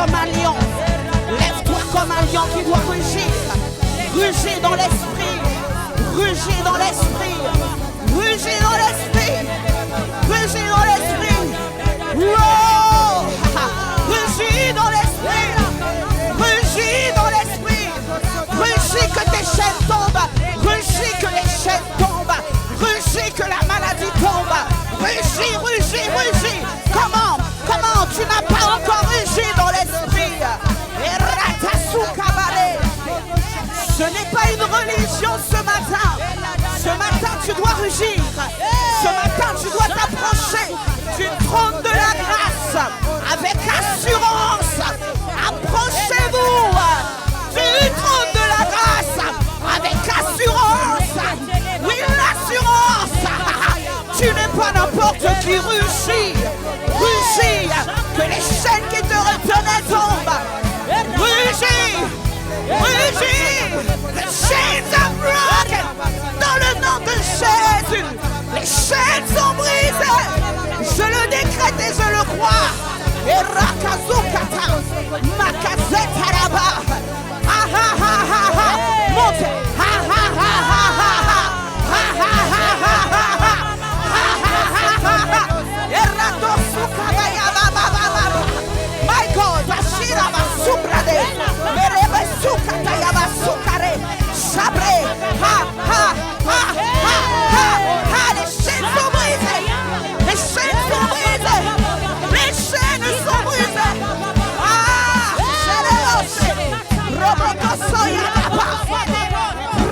comme un lion. Lève-toi comme un lion qui doit rugir. Rugir dans l'esprit. Rugir dans l'esprit. Rugir dans l'esprit. Rugir dans l'esprit. Wow! Rugis dans l'esprit. Rugis dans l'esprit. Rugis que tes chaînes tombent. Rugis que les chaînes tombent. Rugis que la maladie tombe. Rugis, rugis, rugis. Comment tu n'as pas encore rugi dans l'esprit? Ce n'est pas une religion ce matin. Ce matin tu dois rugir. Ce matin tu dois t'approcher du trône de la grâce avec assurance. Approchez-vous du trône de la grâce avec assurance. Oui, l'assurance. Tu n'es pas n'importe qui. Rugis. Rugis. Que les chaînes qui te retenaient tombent. Rugis. Rugis. The chains are broken. Dans le nom de Jésus. Les chaînes sont brisées. Je le décrète et je le crois. Et Rakazukata. Makazeta là-bas. Ha ha ha ha ha. Monte. Ha ha ha ha ha ha. Ha ha ha ha ha ha. Ha ha ha ha ha. Et Rakazukata yababa. My God. Bashira basubrade. Merebe sukata yabasukare. Sabre. Ha ha ha ha ha. Ha. Les chaînes sont brisées. Les chaînes sont brisées. Les chaînes sont brisées. Ah, Jérémos. Robotosoya Napa.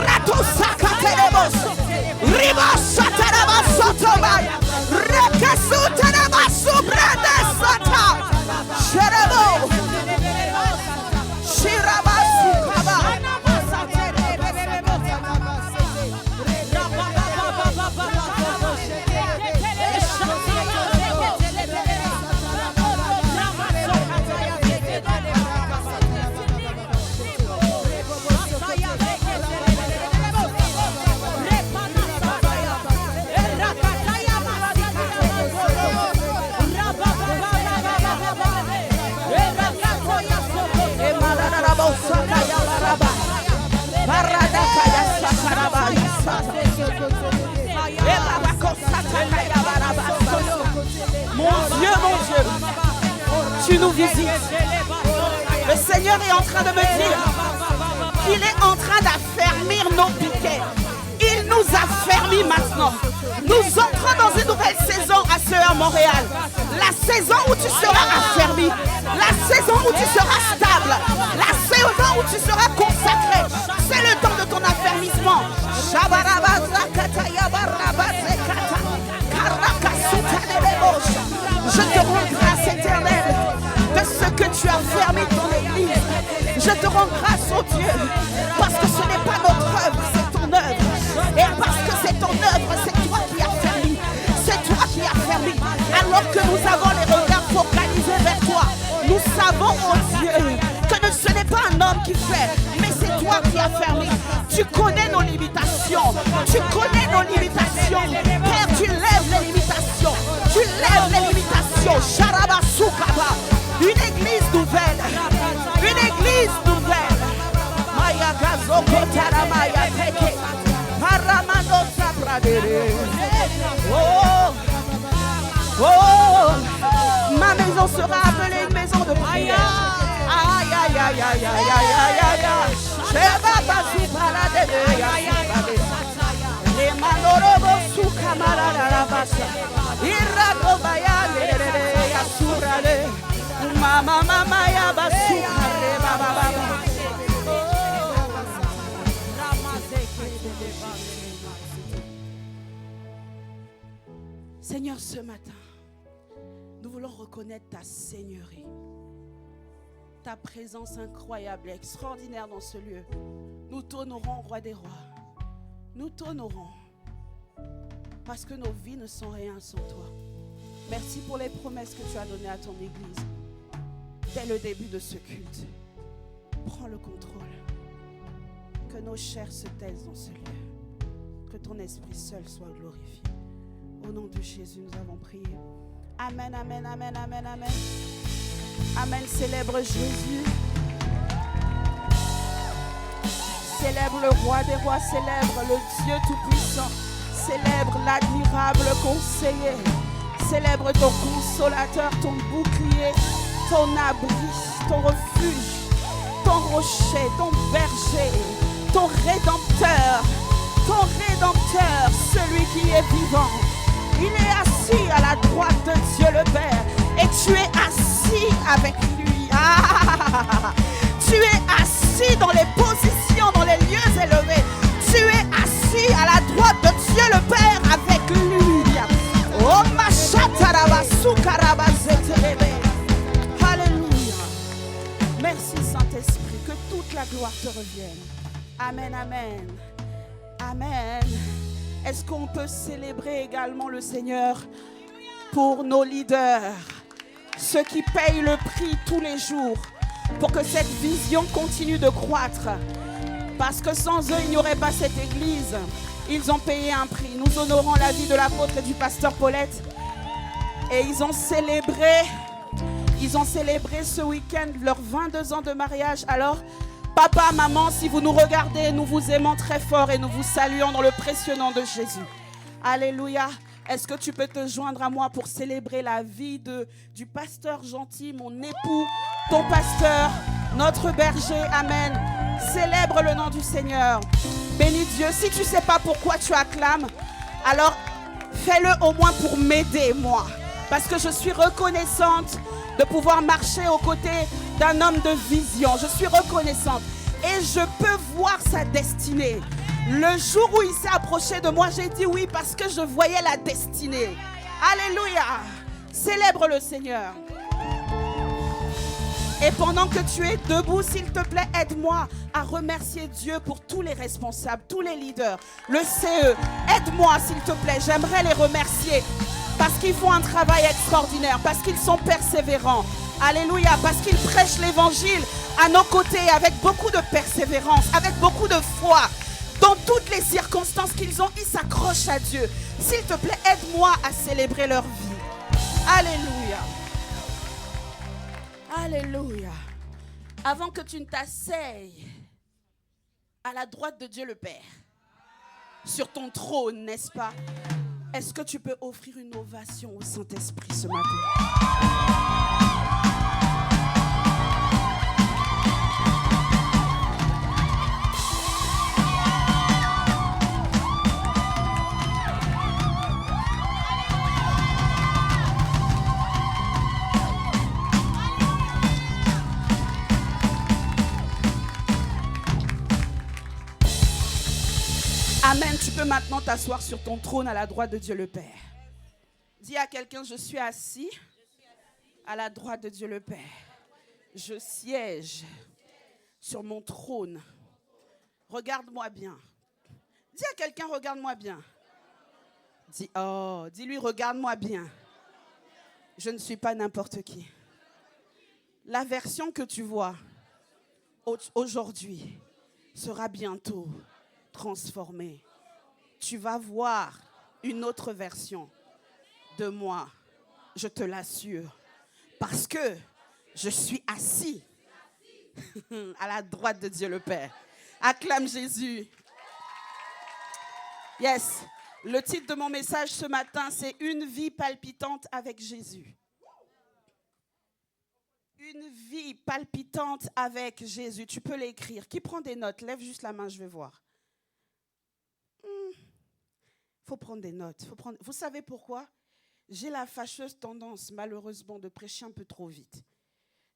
Rato Sakatelebos. Ribosataraba Sotomaya. Rekasutaraba Subrade Sata. Jérémos. Shiraba Sukaba. Mon Dieu, tu nous visites. Le Seigneur est en train de me dire qu'il est en train d'affermir nos piquets. Il nous affermit maintenant. Nous entrons dans une nouvelle saison à CER Montréal. La saison où tu seras affermi. La saison où tu seras stable. La saison où tu seras consacré. C'est le temps de ton affermissement. Je te rends grâce éternelle de ce que tu as fermé ton église. Je te rends grâce, oh Dieu, parce que ce n'est pas notre œuvre, c'est ton œuvre. Et parce que c'est ton œuvre, c'est toi qui as fermé. C'est toi qui as fermé. Alors que nous avons les regards focalisés vers toi, nous savons, oh Dieu, que ce n'est pas un homme qui fait, mais c'est toi qui as fermé. Tu connais nos limitations. Tu connais nos limitations. Père, tu lèves les limitations. Tu lèves les limitations. Sharaba Soukaba. Une église nouvelle. Une église nouvelle. Maya Gazo Kotara Maya Teke. Paramano Sabradere. Oh. Oh. Ma maison sera appelée une maison de prière. Aïe aïe aïe aïe aïe aïe aïe aïe. Sheba Basu Paradere. Les Manorobo Soukamara Rabasa. Iragobaya Lere Yasurale. Mama Mama Yabasukare Baba. Seigneur, ce matin, nous voulons reconnaître ta seigneurie, ta présence incroyable et extraordinaire dans ce lieu. Nous t'honorons, Roi des rois. Nous t'honorons parce que nos vies ne sont rien sans toi. Merci pour les promesses que tu as données à ton Église dès le début de ce culte. Prends le contrôle. Que nos chairs se taisent dans ce lieu. Que ton esprit seul soit glorifié. Au nom de Jésus, nous avons prié. Amen, amen, amen, amen, amen. Amen. Célèbre Jésus. Célèbre le roi des rois. Célèbre le Dieu tout-puissant. Célèbre l'admirable conseiller. Célèbre ton consolateur, ton bouclier, ton abri, ton refuge, ton rocher, ton berger, ton rédempteur, celui qui est vivant. Il est assis à la droite de Dieu le Père et tu es assis avec lui. Ah, tu es assis dans les positions, dans les lieux élevés. Tu es assis à la droite de Dieu le Père avec lui. Oh, alléluia. Merci Saint-Esprit, que toute la gloire te revienne. Amen, amen. Amen. Est-ce qu'on peut célébrer également le Seigneur pour nos leaders, ceux qui payent le prix tous les jours pour que cette vision continue de croître? Parce que sans eux, il n'y aurait pas cette église. Ils ont payé un prix. Nous honorons la vie de l'apôtre et du pasteur Paulette. Et ils ont célébré ce week-end leurs 22 ans de mariage. Alors, papa, maman, si vous nous regardez, nous vous aimons très fort et nous vous saluons dans le précieux nom de Jésus. Alléluia. Est-ce que tu peux te joindre à moi pour célébrer la vie du pasteur gentil, mon époux, ton pasteur, notre berger. Amen. Célèbre le nom du Seigneur. Bénis Dieu. Si tu ne sais pas pourquoi tu acclames, alors fais-le au moins pour m'aider, moi. Parce que je suis reconnaissante de pouvoir marcher aux côtés d'un homme de vision. Je suis reconnaissante. Et je peux voir sa destinée. Le jour où il s'est approché de moi, j'ai dit oui parce que je voyais la destinée. Alléluia. Célèbre le Seigneur. Et pendant que tu es debout, s'il te plaît, aide-moi à remercier Dieu pour tous les responsables, tous les leaders, le CE. Aide-moi, s'il te plaît. J'aimerais les remercier parce qu'ils font un travail extraordinaire, parce qu'ils sont persévérants. Alléluia. Parce qu'ils prêchent l'évangile à nos côtés avec beaucoup de persévérance, avec beaucoup de foi. Dans toutes les circonstances qu'ils ont, ils s'accrochent à Dieu. S'il te plaît, aide-moi à célébrer leur vie. Alléluia. Alléluia. Avant que tu ne t'asseyes à la droite de Dieu le Père, sur ton trône, n'est-ce pas? Est-ce que tu peux offrir une ovation au Saint-Esprit ce matin? Amen, tu peux maintenant t'asseoir sur ton trône à la droite de Dieu le Père. Dis à quelqu'un, je suis assis à la droite de Dieu le Père. Je siège sur mon trône. Regarde-moi bien. Dis à quelqu'un, regarde-moi bien. Dis-lui, regarde-moi bien. Je ne suis pas n'importe qui. La version que tu vois aujourd'hui sera bientôt transformée. Tu vas voir une autre version de moi, je te l'assure, parce que je suis assis à la droite de Dieu le Père. Acclame Jésus. Yes. Le titre de mon message ce matin, c'est « Une vie palpitante avec Jésus ». Une vie palpitante avec Jésus. Tu peux l'écrire. Qui prend des notes? Lève juste la main, je vais voir. Faut prendre des notes. Vous savez pourquoi? J'ai la fâcheuse tendance, malheureusement, de prêcher un peu trop vite.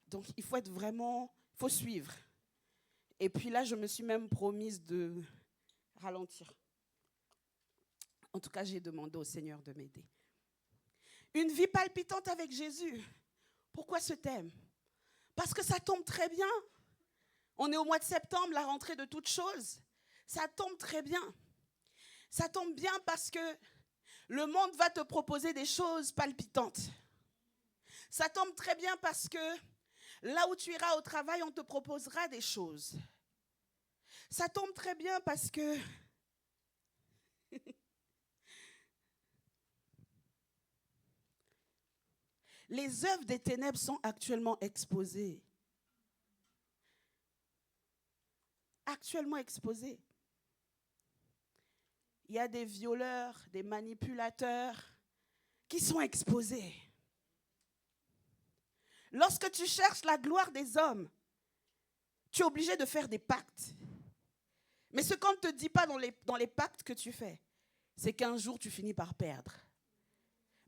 Donc, il faut être vraiment... Il faut suivre. Et puis là, je me suis même promise de ralentir. En tout cas, j'ai demandé au Seigneur de m'aider. Une vie palpitante avec Jésus. Pourquoi ce thème? Parce que ça tombe très bien. On est au mois de septembre, la rentrée de toutes choses. Ça tombe très bien. Ça tombe bien parce que le monde va te proposer des choses palpitantes. Ça tombe très bien parce que là où tu iras au travail, on te proposera des choses. Ça tombe très bien parce que Les œuvres des ténèbres sont actuellement exposées. Actuellement exposées. Il y a des violeurs, des manipulateurs qui sont exposés. Lorsque tu cherches la gloire des hommes, tu es obligé de faire des pactes. Mais ce qu'on ne te dit pas dans les pactes que tu fais, c'est qu'un jour tu finis par perdre.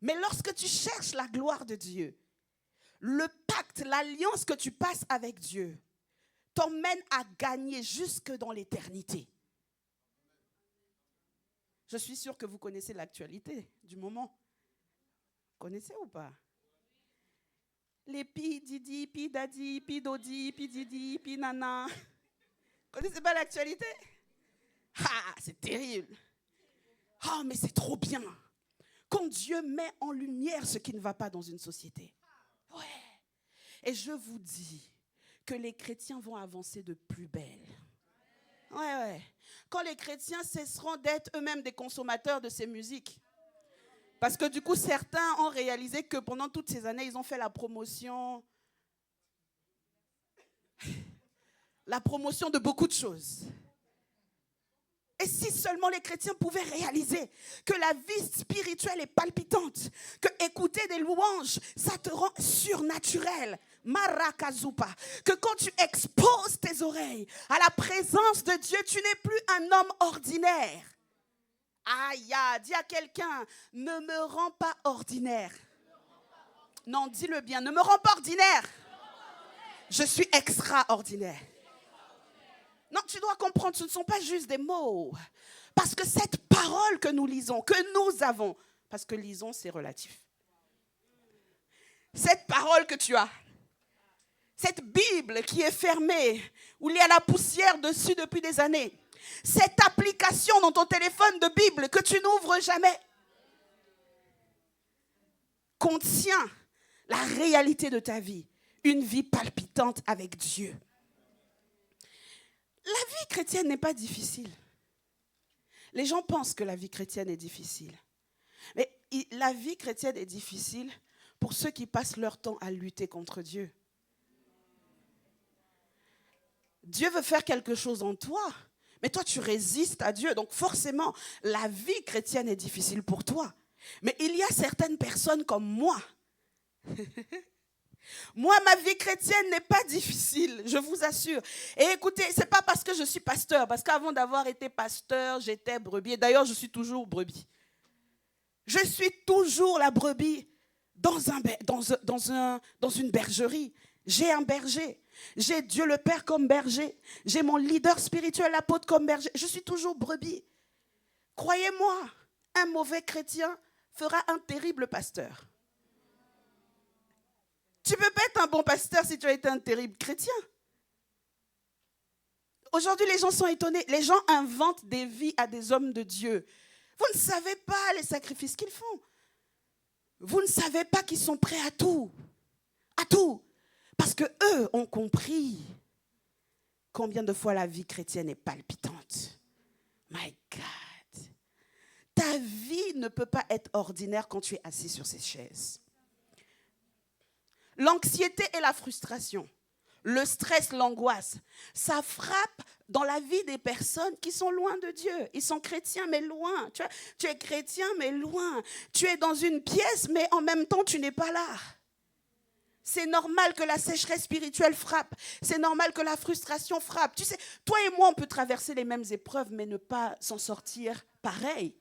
Mais lorsque tu cherches la gloire de Dieu, le pacte, l'alliance que tu passes avec Dieu, t'emmène à gagner jusque dans l'éternité. Je suis sûre que vous connaissez l'actualité du moment. Connaissez ou pas? Les pi didi, pi dadi, pi dodi, pi didi, pi nana. Connaissez pas l'actualité? Ah, c'est terrible. Ah, mais c'est trop bien. Quand Dieu met en lumière ce qui ne va pas dans une société. Ouais. Et je vous dis que les chrétiens vont avancer de plus belle. Ouais. Quand les chrétiens cesseront d'être eux-mêmes des consommateurs de ces musiques. Parce que du coup, certains ont réalisé que pendant toutes ces années, ils ont fait la promotion de beaucoup de choses. Et si seulement les chrétiens pouvaient réaliser que la vie spirituelle est palpitante, que écouter des louanges, ça te rend surnaturel. Marakazupa. Que quand tu exposes tes oreilles à la présence de Dieu, tu n'es plus un homme ordinaire. Aïe, dis à quelqu'un, ne me rends pas ordinaire. Non, dis-le bien, ne me rends pas ordinaire. Je suis extraordinaire. Non, tu dois comprendre, ce ne sont pas juste des mots. Parce que cette parole que nous lisons, que nous avons, parce que lisons, c'est relatif. Cette parole que tu as, cette Bible qui est fermée, où il y a la poussière dessus depuis des années, cette application dans ton téléphone de Bible que tu n'ouvres jamais, contient la réalité de ta vie, une vie palpitante avec Dieu. La vie chrétienne n'est pas difficile. Les gens pensent que la vie chrétienne est difficile. Mais la vie chrétienne est difficile pour ceux qui passent leur temps à lutter contre Dieu. Dieu veut faire quelque chose en toi, mais toi tu résistes à Dieu. Donc forcément, la vie chrétienne est difficile pour toi. Mais il y a certaines personnes comme moi. Moi, ma vie chrétienne n'est pas difficile, je vous assure. Et écoutez, ce n'est pas parce que je suis pasteur, parce qu'avant d'avoir été pasteur, j'étais brebis. Et d'ailleurs, je suis toujours brebis. Je suis toujours la brebis dans une bergerie. J'ai un berger. J'ai Dieu le Père comme berger. J'ai mon leader spirituel, l'apôtre, comme berger. Je suis toujours brebis. Croyez-moi, un mauvais chrétien fera un terrible pasteur. Tu ne peux pas être un bon pasteur si tu as été un terrible chrétien. Aujourd'hui, les gens sont étonnés. Les gens inventent des vies à des hommes de Dieu. Vous ne savez pas les sacrifices qu'ils font. Vous ne savez pas qu'ils sont prêts à tout. À tout. Parce qu'eux ont compris combien de fois la vie chrétienne est palpitante. My God. Ta vie ne peut pas être ordinaire quand tu es assis sur ces chaises. L'anxiété et la frustration, le stress, l'angoisse, ça frappe dans la vie des personnes qui sont loin de Dieu. Ils sont chrétiens, mais loin. Tu es chrétien, mais loin. Tu es dans une pièce, mais en même temps, tu n'es pas là. C'est normal que la sécheresse spirituelle frappe. C'est normal que la frustration frappe. Tu sais, toi et moi, on peut traverser les mêmes épreuves, mais ne pas s'en sortir pareil.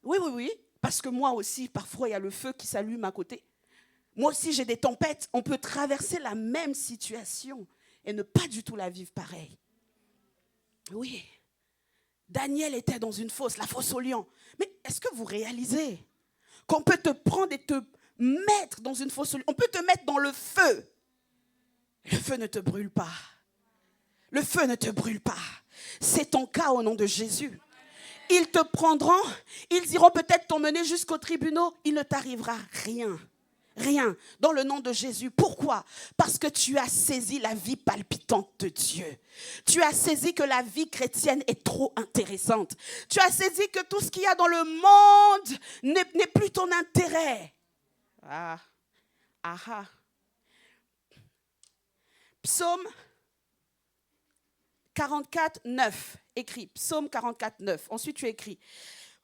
Oui. Parce que moi aussi, parfois, il y a le feu qui s'allume à côté. Moi aussi, j'ai des tempêtes. On peut traverser la même situation et ne pas du tout la vivre pareil. Oui. Daniel était dans une fosse, la fosse aux lions. Mais est-ce que vous réalisez qu'on peut te prendre et te mettre dans une fosse aux lions? On peut te mettre dans le feu. Le feu ne te brûle pas. Le feu ne te brûle pas. C'est ton cas au nom de Jésus. Ils te prendront, ils iront peut-être t'emmener jusqu'aux tribunaux. Il ne t'arrivera rien. Rien, dans le nom de Jésus. Pourquoi? Parce que tu as saisi la vie palpitante de Dieu. Tu as saisi que la vie chrétienne est trop intéressante. Tu as saisi que tout ce qu'il y a dans le monde n'est plus ton intérêt. Ah. Ah. Psaume 44, 9. Écrit. Psaume 44, 9. Ensuite, tu écris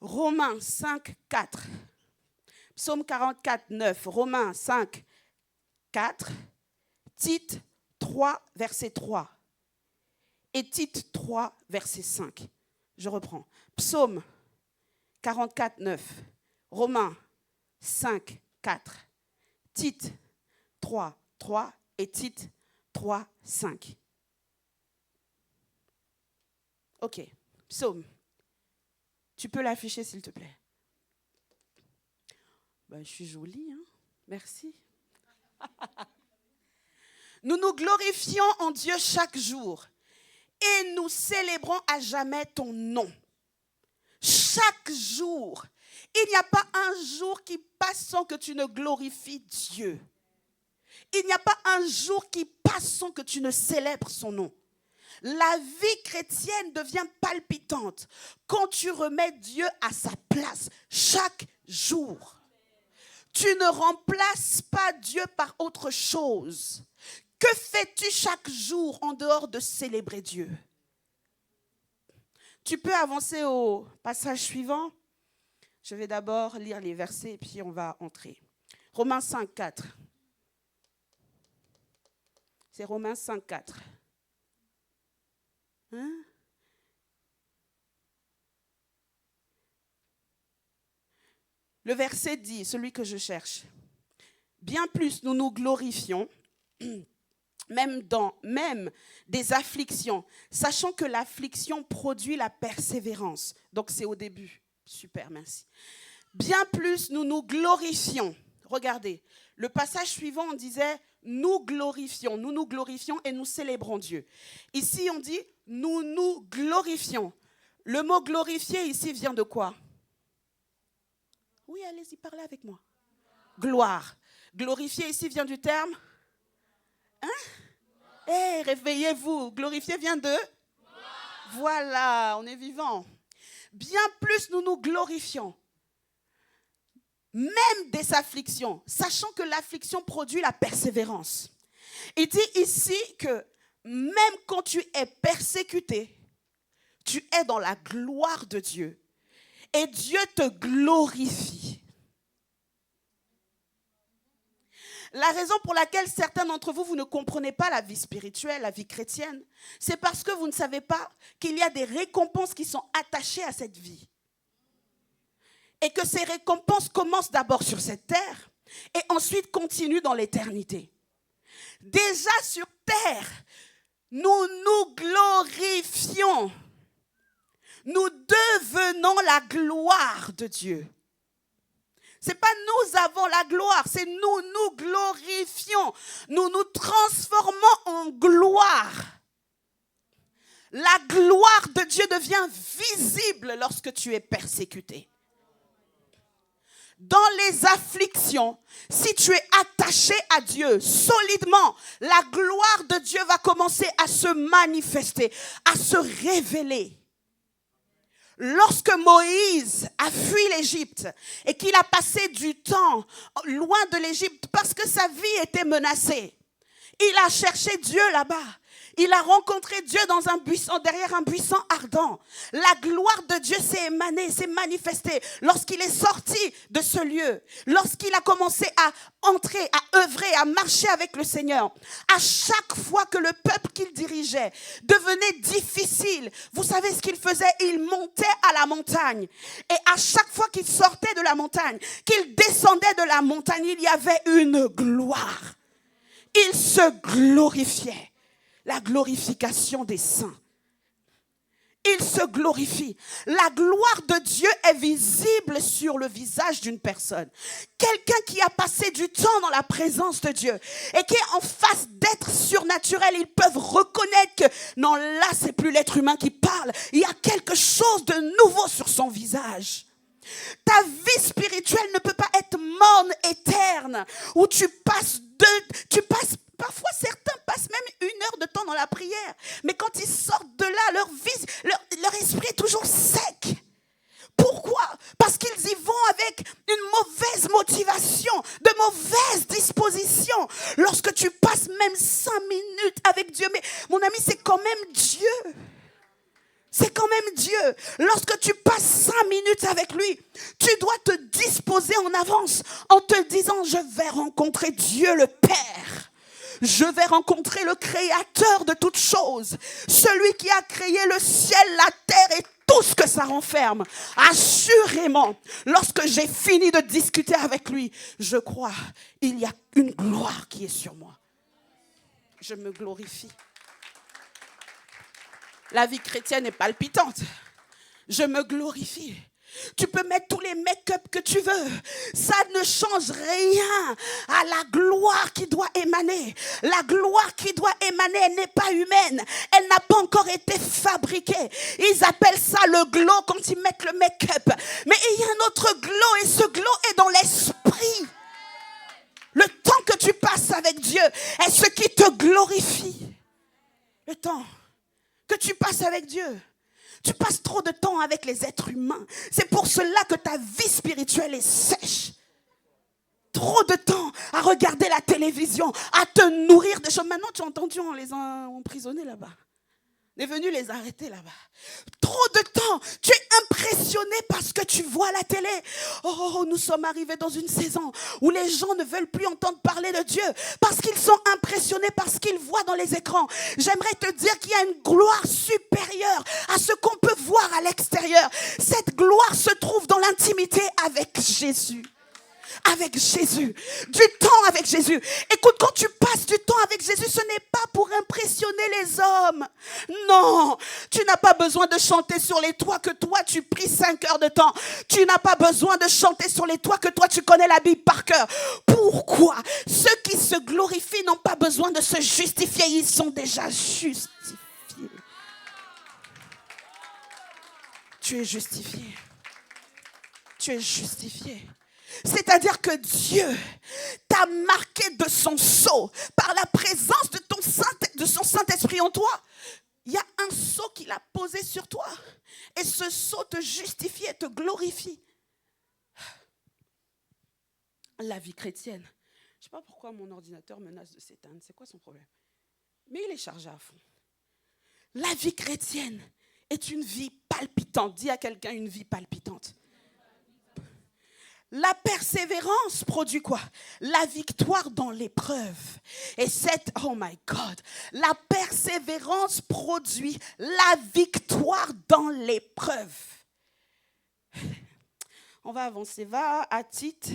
Romains 5, 4. Psaume 44, 9. Romains 5, 4. Tite 3, verset 3. Et Tite 3, verset 5. Je reprends. Psaume 44, 9. Romains 5, 4. Tite 3, 3. Et Tite 3, 5. Ok. Psaume. Tu peux l'afficher, s'il te plaît. Ben, je suis jolie, hein? Merci. Nous nous glorifions en Dieu chaque jour et nous célébrons à jamais ton nom. Chaque jour. Il n'y a pas un jour qui passe sans que tu ne glorifies Dieu. Il n'y a pas un jour qui passe sans que tu ne célèbres son nom. La vie chrétienne devient palpitante quand tu remets Dieu à sa place chaque jour. Tu ne remplaces pas Dieu par autre chose. Que fais-tu chaque jour en dehors de célébrer Dieu? Tu peux avancer au passage suivant. Je vais d'abord lire les versets et puis on va entrer. Romains 5, 4. C'est Romains 5, 4. Hein? Le verset dit, celui que je cherche, bien plus nous nous glorifions, même des afflictions, sachant que l'affliction produit la persévérance. Donc c'est au début. Super, merci. Bien plus nous nous glorifions. Regardez, le passage suivant, on disait, nous nous glorifions et nous célébrons Dieu. Ici, on dit, nous nous glorifions. Le mot glorifier ici vient de quoi? Oui, allez-y, parlez avec moi. Gloire. Glorifier ici vient du terme? Hein? Réveillez-vous. Glorifier vient de? Gloire. Voilà, on est vivant. Bien plus nous nous glorifions. Même des afflictions, sachant que l'affliction produit la persévérance. Il dit ici que même quand tu es persécuté, tu es dans la gloire de Dieu. Et Dieu te glorifie. La raison pour laquelle certains d'entre vous, vous ne comprenez pas la vie spirituelle, la vie chrétienne, c'est parce que vous ne savez pas qu'il y a des récompenses qui sont attachées à cette vie. Et que ces récompenses commencent d'abord sur cette terre et ensuite continuent dans l'éternité. Déjà sur terre, nous nous glorifions. Nous devenons la gloire de Dieu. Ce n'est pas nous avons la gloire, c'est nous nous glorifions. Nous nous transformons en gloire. La gloire de Dieu devient visible lorsque tu es persécuté. Dans les afflictions, si tu es attaché à Dieu solidement, la gloire de Dieu va commencer à se manifester, à se révéler. Lorsque Moïse a fui l'Égypte et qu'il a passé du temps loin de l'Égypte parce que sa vie était menacée, il a cherché Dieu là-bas. Il a rencontré Dieu dans un buisson, derrière un buisson ardent. La gloire de Dieu s'est émanée, s'est manifestée lorsqu'il est sorti de ce lieu. Lorsqu'il a commencé à entrer, à œuvrer, à marcher avec le Seigneur. À chaque fois que le peuple qu'il dirigeait devenait difficile, vous savez ce qu'il faisait? Il montait à la montagne. Et à chaque fois qu'il sortait de la montagne, qu'il descendait de la montagne, il y avait une gloire. Il se glorifiait. La glorification des saints. Il se glorifie. La gloire de Dieu est visible sur le visage d'une personne. Quelqu'un qui a passé du temps dans la présence de Dieu et qui est en face d'être surnaturel, ils peuvent reconnaître que non, là, c'est plus l'être humain qui parle. Il y a quelque chose de nouveau sur son visage. Ta vie spirituelle ne peut pas être morne, éterne, où parfois certains passent même 1 heure de temps dans la prière, mais quand ils sortent de là, leur esprit est toujours sec. Pourquoi? Parce qu'ils y vont avec une mauvaise motivation, de mauvaises dispositions. Lorsque tu passes même 5 minutes avec Dieu, mais mon ami, c'est quand même Dieu. C'est quand même Dieu. Lorsque tu passes 5 minutes avec lui, tu dois te disposer en avance en te disant, je vais rencontrer Dieu le Père. Je vais rencontrer le Créateur de toutes choses. Celui qui a créé le ciel, la terre et tout ce que ça renferme. Assurément, lorsque j'ai fini de discuter avec lui, je crois, il y a une gloire qui est sur moi. Je me glorifie. La vie chrétienne est palpitante. Je me glorifie. Tu peux mettre tous les make-up que tu veux. Ça ne change rien à la gloire qui doit émaner. La gloire qui doit émaner, elle n'est pas humaine. Elle n'a pas encore été fabriquée. Ils appellent ça le glow quand ils mettent le make-up. Mais il y a un autre glow et ce glow est dans l'esprit. Le temps que tu passes avec Dieu est ce qui te glorifie. Le temps que tu passes avec Dieu. Tu passes trop de temps avec les êtres humains. C'est pour cela que ta vie spirituelle est sèche. Trop de temps à regarder la télévision, à te nourrir de choses. Maintenant, tu as entendu, on les a emprisonnés là-bas. On est venu les arrêter là-bas. Trop de temps. Tu es impressionné parce que tu vois la télé. Oh, nous sommes arrivés dans une saison où les gens ne veulent plus entendre parler de Dieu parce qu'ils sont impressionnés par ce qu'ils voient dans les écrans. J'aimerais te dire qu'il y a une gloire supérieure à ce qu'on peut voir à l'extérieur. Cette gloire se trouve dans l'intimité avec Jésus. Avec Jésus, du temps avec Jésus. Écoute, quand tu passes du temps avec Jésus, ce n'est pas pour impressionner les hommes. Non, tu n'as pas besoin de chanter sur les toits que toi tu pries 5 heures de temps. Tu n'as pas besoin de chanter sur les toits que toi tu connais la Bible par cœur. Pourquoi? Ceux qui se glorifient n'ont pas besoin de se justifier, ils sont déjà justifiés. Tu es justifié. Tu es justifié. C'est-à-dire que Dieu t'a marqué de son sceau par la présence de son Saint-Esprit en toi. Il y a un sceau qu'il a posé sur toi. Et ce sceau te justifie et te glorifie. La vie chrétienne. Je ne sais pas pourquoi mon ordinateur menace de s'éteindre. C'est quoi son problème? Mais il est chargé à fond. La vie chrétienne est une vie palpitante. Dis à quelqu'un une vie palpitante. La persévérance produit quoi? La victoire dans l'épreuve. Et oh my God, la persévérance produit la victoire dans l'épreuve. On va avancer, va à Tite.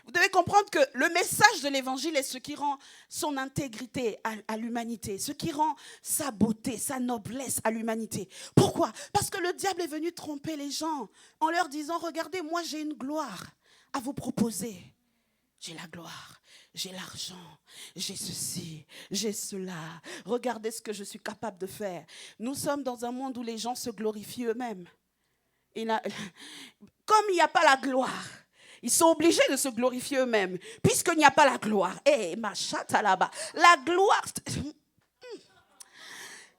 Vous devez comprendre que le message de l'évangile est ce qui rend son intégrité à l'humanité, ce qui rend sa beauté, sa noblesse à l'humanité. Pourquoi? Parce que le diable est venu tromper les gens en leur disant, regardez, moi j'ai une gloire à vous proposer. J'ai la gloire, j'ai l'argent, j'ai ceci, j'ai cela. Regardez ce que je suis capable de faire. Nous sommes dans un monde où les gens se glorifient eux-mêmes. Comme il n'y a pas la gloire, ils sont obligés de se glorifier eux-mêmes, puisqu'il n'y a pas la gloire. Ma chatte là-bas. La gloire.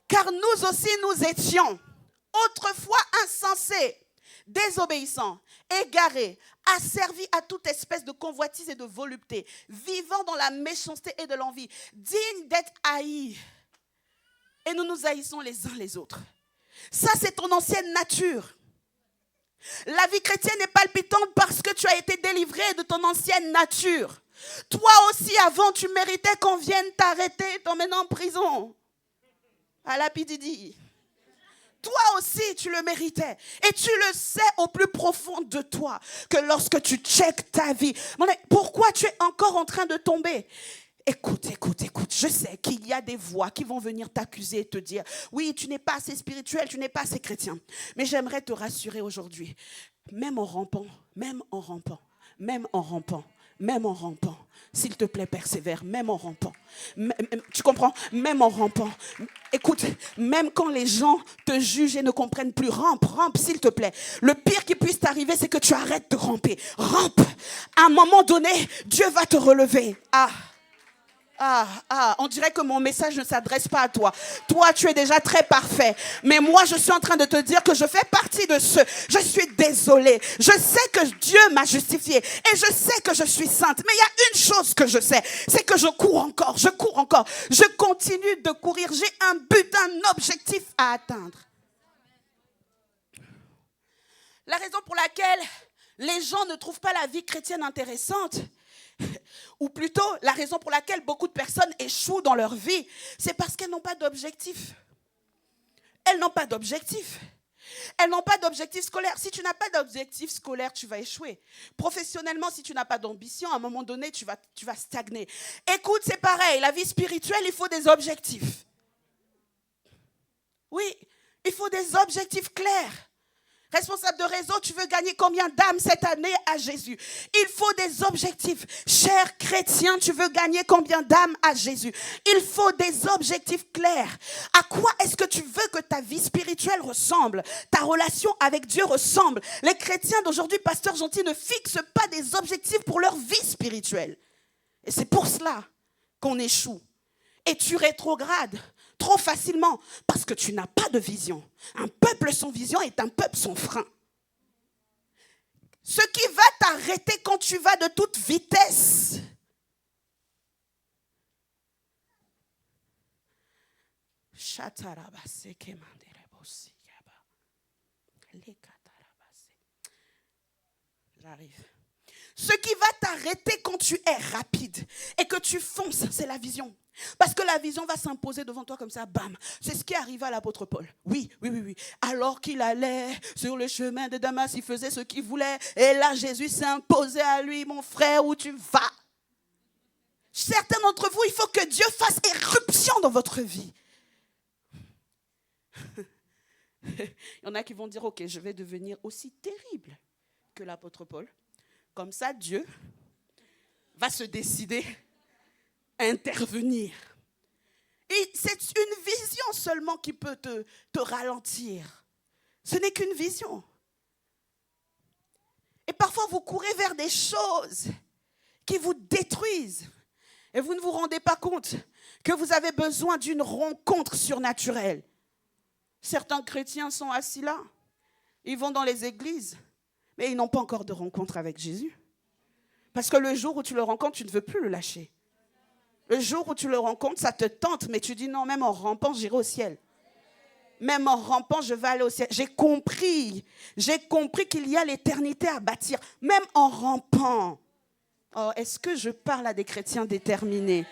Car nous aussi, nous étions autrefois insensés, désobéissants, égarés, asservis à toute espèce de convoitise et de volupté, vivant dans la méchanceté et de l'envie, dignes d'être haïs. Et nous nous haïssons les uns les autres. Ça, c'est ton ancienne nature. La vie chrétienne est palpitante parce que tu as été délivré de ton ancienne nature. Toi aussi, avant, tu méritais qu'on vienne t'arrêter, t'emmener en prison. À la Pididi. Toi aussi, tu le méritais. Et tu le sais au plus profond de toi que lorsque tu checkes ta vie, pourquoi tu es encore en train de tomber? Écoute. Je sais qu'il y a des voix qui vont venir t'accuser et te dire, oui, tu n'es pas assez spirituel, tu n'es pas assez chrétien. Mais j'aimerais te rassurer aujourd'hui, même en rampant, s'il te plaît, persévère, même en rampant. Tu comprends? Même en rampant. Écoute, même quand les gens te jugent et ne comprennent plus, rampe, s'il te plaît. Le pire qui puisse t'arriver, c'est que tu arrêtes de ramper. Rampe. À un moment donné, Dieu va te relever. On dirait que mon message ne s'adresse pas à toi. Toi, tu es déjà très parfait. Mais moi, je suis en train de te dire que je fais partie de ceux. Je suis désolée. Je sais que Dieu m'a justifiée. Et je sais que je suis sainte. Mais il y a une chose que je sais. C'est que je cours encore. Je cours encore. Je continue de courir. J'ai un but, un objectif à atteindre. La raison pour laquelle les gens ne trouvent pas la vie chrétienne intéressante, ou plutôt la raison pour laquelle beaucoup de personnes échouent dans leur vie, c'est parce qu'elles n'ont pas d'objectif. Elles n'ont pas d'objectif. Elles n'ont pas d'objectif scolaire. Si tu n'as pas d'objectif scolaire, tu vas échouer. Professionnellement, si tu n'as pas d'ambition, à un moment donné, tu vas stagner. Écoute, c'est pareil. La vie spirituelle, il faut des objectifs. Oui, il faut des objectifs clairs. Responsable de réseau, tu veux gagner combien d'âmes cette année à Jésus? Il faut des objectifs. Cher chrétien, tu veux gagner combien d'âmes à Jésus? Il faut des objectifs clairs. À quoi est-ce que tu veux que ta vie spirituelle ressemble? Ta relation avec Dieu ressemble? Les chrétiens d'aujourd'hui, pasteur Gentil, ne fixent pas des objectifs pour leur vie spirituelle. Et c'est pour cela qu'on échoue. Et tu rétrogrades trop facilement parce que tu n'as pas de vision. Un peuple sans vision est un peuple sans frein. Ce qui va t'arrêter quand tu vas de toute vitesse, j'arrive. Ce qui va t'arrêter quand tu es rapide et que tu fonces, c'est la vision. Parce que la vision va s'imposer devant toi comme ça, bam. C'est ce qui arriva à l'apôtre Paul. Oui. Alors qu'il allait sur le chemin de Damas, il faisait ce qu'il voulait. Et là, Jésus s'est imposé à lui, mon frère, où tu vas? Certains d'entre vous, il faut que Dieu fasse éruption dans votre vie. Il y en a qui vont dire, ok, je vais devenir aussi terrible que l'apôtre Paul. Comme ça, Dieu va se décider à intervenir. Et c'est une vision seulement qui peut te ralentir. Ce n'est qu'une vision. Et parfois, vous courez vers des choses qui vous détruisent. Et vous ne vous rendez pas compte que vous avez besoin d'une rencontre surnaturelle. Certains chrétiens sont assis là. Ils vont dans les églises. Mais ils n'ont pas encore de rencontre avec Jésus. Parce que le jour où tu le rencontres, tu ne veux plus le lâcher. Le jour où tu le rencontres, ça te tente, mais tu dis non, même en rampant, j'irai au ciel. Même en rampant, je vais aller au ciel. J'ai compris qu'il y a l'éternité à bâtir, même en rampant. Oh, est-ce que je parle à des chrétiens déterminés?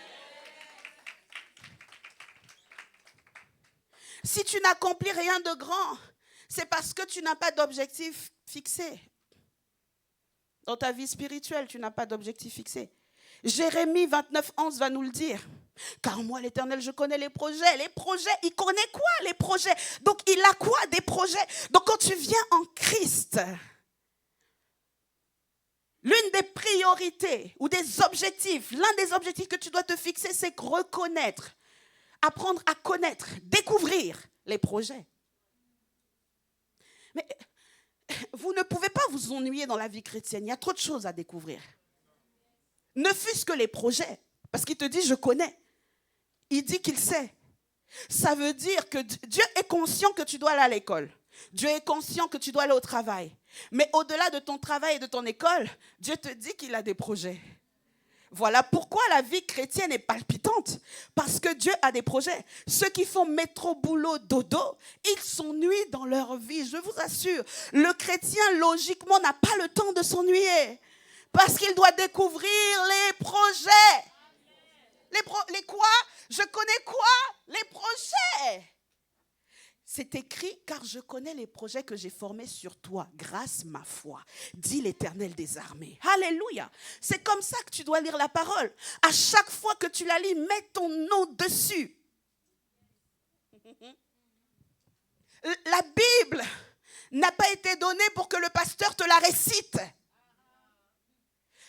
Si tu n'accomplis rien de grand, c'est parce que tu n'as pas d'objectif fixé. Dans ta vie spirituelle, tu n'as pas d'objectif fixé. Jérémie 29:11 va nous le dire. Car moi, l'Éternel, je connais les projets. Les projets, il connaît quoi, les projets? Donc, il a quoi, des projets? Donc, quand tu viens en Christ, l'une des priorités ou des objectifs, l'un des objectifs que tu dois te fixer, c'est reconnaître, apprendre à connaître, découvrir les projets. Mais vous ne pouvez pas vous ennuyer dans la vie chrétienne. Il y a trop de choses à découvrir. Ne fût-ce que les projets. Parce qu'il te dit, je connais. Il dit qu'il sait. Ça veut dire que Dieu est conscient que tu dois aller à l'école. Dieu est conscient que tu dois aller au travail. Mais au-delà de ton travail et de ton école, Dieu te dit qu'il a des projets. Voilà pourquoi la vie chrétienne est palpitante. Parce que Dieu a des projets. Ceux qui font métro, boulot, dodo, ils s'ennuient dans leur vie. Je vous assure, le chrétien, logiquement, n'a pas le temps de s'ennuyer. Parce qu'il doit découvrir les projets. Les quoi? Je connais quoi? Les projets. C'est écrit, car je connais les projets que j'ai formés sur toi, grâce ma foi, dit l'Éternel des armées. Alléluia. C'est comme ça que tu dois lire la parole. À chaque fois que tu la lis, mets ton nom dessus. La Bible n'a pas été donnée pour que le pasteur te la récite.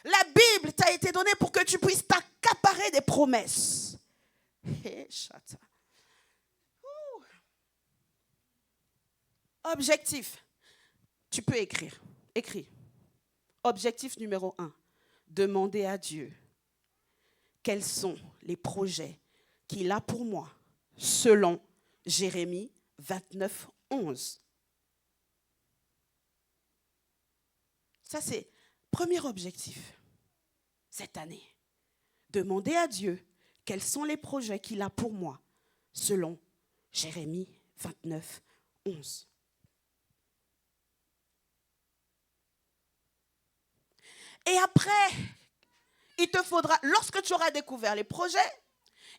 La Bible t'a été donnée pour que tu puisses t'accaparer des promesses. Objectif. Tu peux écrire. Écris. Objectif numéro 1. Demander à Dieu quels sont les projets qu'il a pour moi, selon Jérémie 29, 11. Ça, c'est le premier objectif cette année. Demander à Dieu quels sont les projets qu'il a pour moi, selon Jérémie 29, 11. Et après, il te faudra, lorsque tu auras découvert les projets,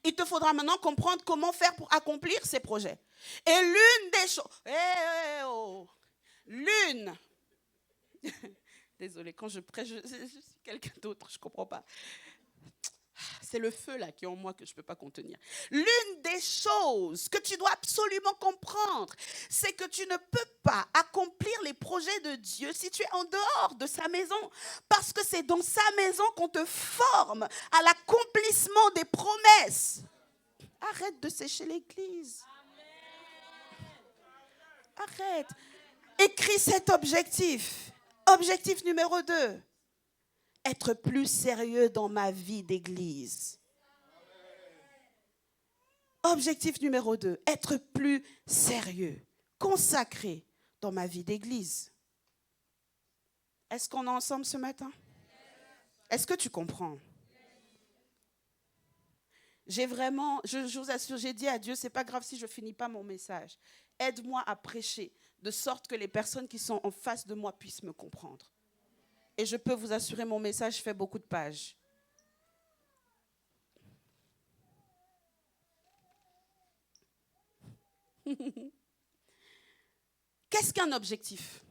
il te faudra maintenant comprendre comment faire pour accomplir ces projets. Et l'une des choses... L'une... Désolée, quand je prêche, je suis quelqu'un d'autre, je ne comprends pas. C'est le feu là qui est en moi que je ne peux pas contenir. L'une des choses que tu dois absolument comprendre, c'est que tu ne peux pas accomplir les projets de Dieu si tu es en dehors de sa maison. Parce que c'est dans sa maison qu'on te forme à l'accomplissement des promesses. Arrête de sécher l'église. Arrête. Écris cet objectif. Objectif numéro 2. Être plus sérieux dans ma vie d'église. Objectif numéro 2. Être plus sérieux, consacré dans ma vie d'église. Est-ce qu'on est ensemble ce matin? Est-ce que tu comprends? J'ai vraiment, je vous assure, j'ai dit à Dieu, c'est pas grave si je finis pas mon message. Aide-moi à prêcher, de sorte que les personnes qui sont en face de moi puissent me comprendre. Et je peux vous assurer, mon message fait beaucoup de pages. Qu'est-ce qu'un objectif?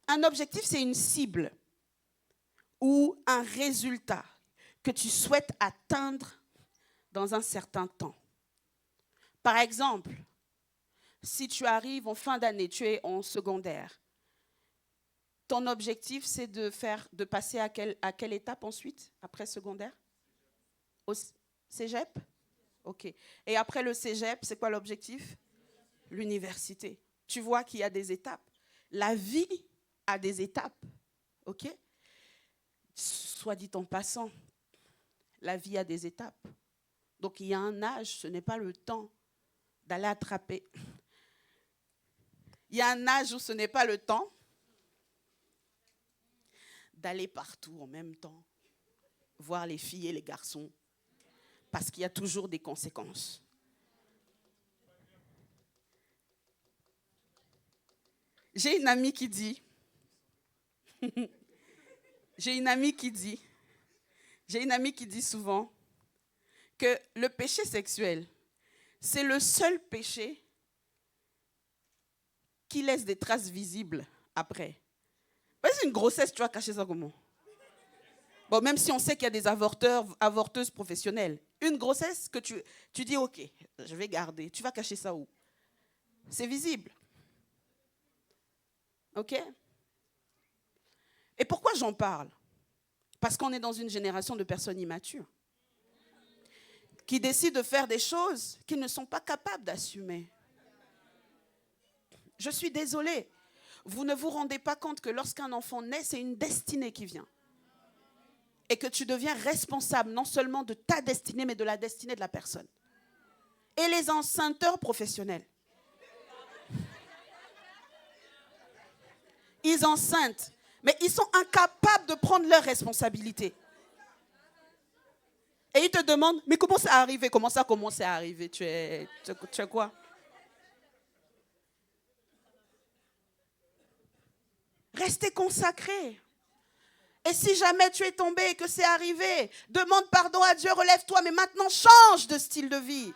Un objectif, c'est une cible ou un résultat que tu souhaites atteindre dans un certain temps. Par exemple, si tu arrives en fin d'année, tu es en secondaire, ton objectif, c'est de passer à quelle étape ensuite, après secondaire? Au cégep? Ok. Et après le cégep, c'est quoi l'objectif? L'université. Tu vois qu'il y a des étapes. La vie a des étapes. Ok? Soit dit en passant, la vie a des étapes. Donc il y a un âge, ce n'est pas le temps d'aller attraper. Il y a un âge où ce n'est pas le temps d'aller partout en même temps, voir les filles et les garçons, parce qu'il y a toujours des conséquences. J'ai une amie qui dit souvent que le péché sexuel, c'est le seul péché qui laisse des traces visibles après. C'est une grossesse, tu vas cacher ça comment? Bon, même si on sait qu'il y a des avorteuses professionnelles, une grossesse que tu dis, ok, je vais garder, tu vas cacher ça où? C'est visible. Ok? Et pourquoi j'en parle? Parce qu'on est dans une génération de personnes immatures qui décident de faire des choses qu'ils ne sont pas capables d'assumer. Je suis désolée. Vous ne vous rendez pas compte que lorsqu'un enfant naît, c'est une destinée qui vient. Et que tu deviens responsable non seulement de ta destinée, mais de la destinée de la personne. Et les enceinteurs professionnels. Ils enceintent, mais ils sont incapables de prendre leurs responsabilités. Et ils te demandent, mais comment ça a arrivé? Comment ça a commencé à arriver? Tu es quoi? Restez consacrés. Et si jamais tu es tombé et que c'est arrivé, demande pardon à Dieu, relève-toi, mais maintenant change de style de vie.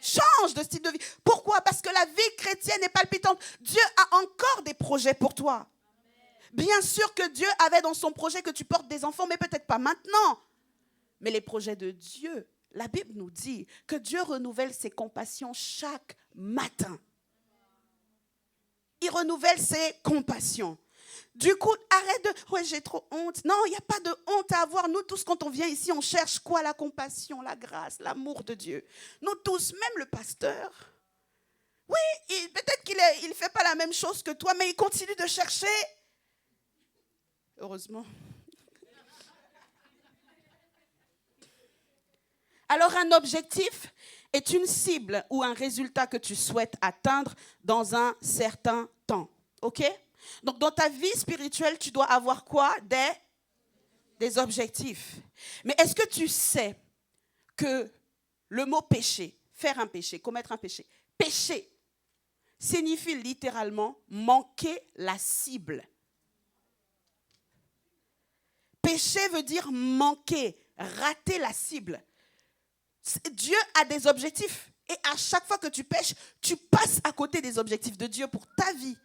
Change de style de vie. Pourquoi? Parce que la vie chrétienne est palpitante. Dieu a encore des projets pour toi. Bien sûr que Dieu avait dans son projet que tu portes des enfants, mais peut-être pas maintenant. Mais les projets de Dieu, la Bible nous dit que Dieu renouvelle ses compassions chaque matin. Il renouvelle ses compassions. Du coup, arrête de... Ouais, j'ai trop honte. Non, il n'y a pas de honte à avoir. Nous tous, quand on vient ici, on cherche quoi? La compassion, la grâce, l'amour de Dieu. Nous tous, même le pasteur. Oui, peut-être qu'il ne fait pas la même chose que toi, mais il continue de chercher. Heureusement. Alors un objectif est une cible ou un résultat que tu souhaites atteindre dans un certain temps. OK? Donc dans ta vie spirituelle, tu dois avoir quoi? Des objectifs. Mais est-ce que tu sais que le mot péché, faire un péché, commettre un péché, péché signifie littéralement manquer la cible. Péché veut dire manquer, rater la cible. Dieu a des objectifs. Et à chaque fois que tu pêches, tu passes à côté des objectifs de Dieu pour ta vie.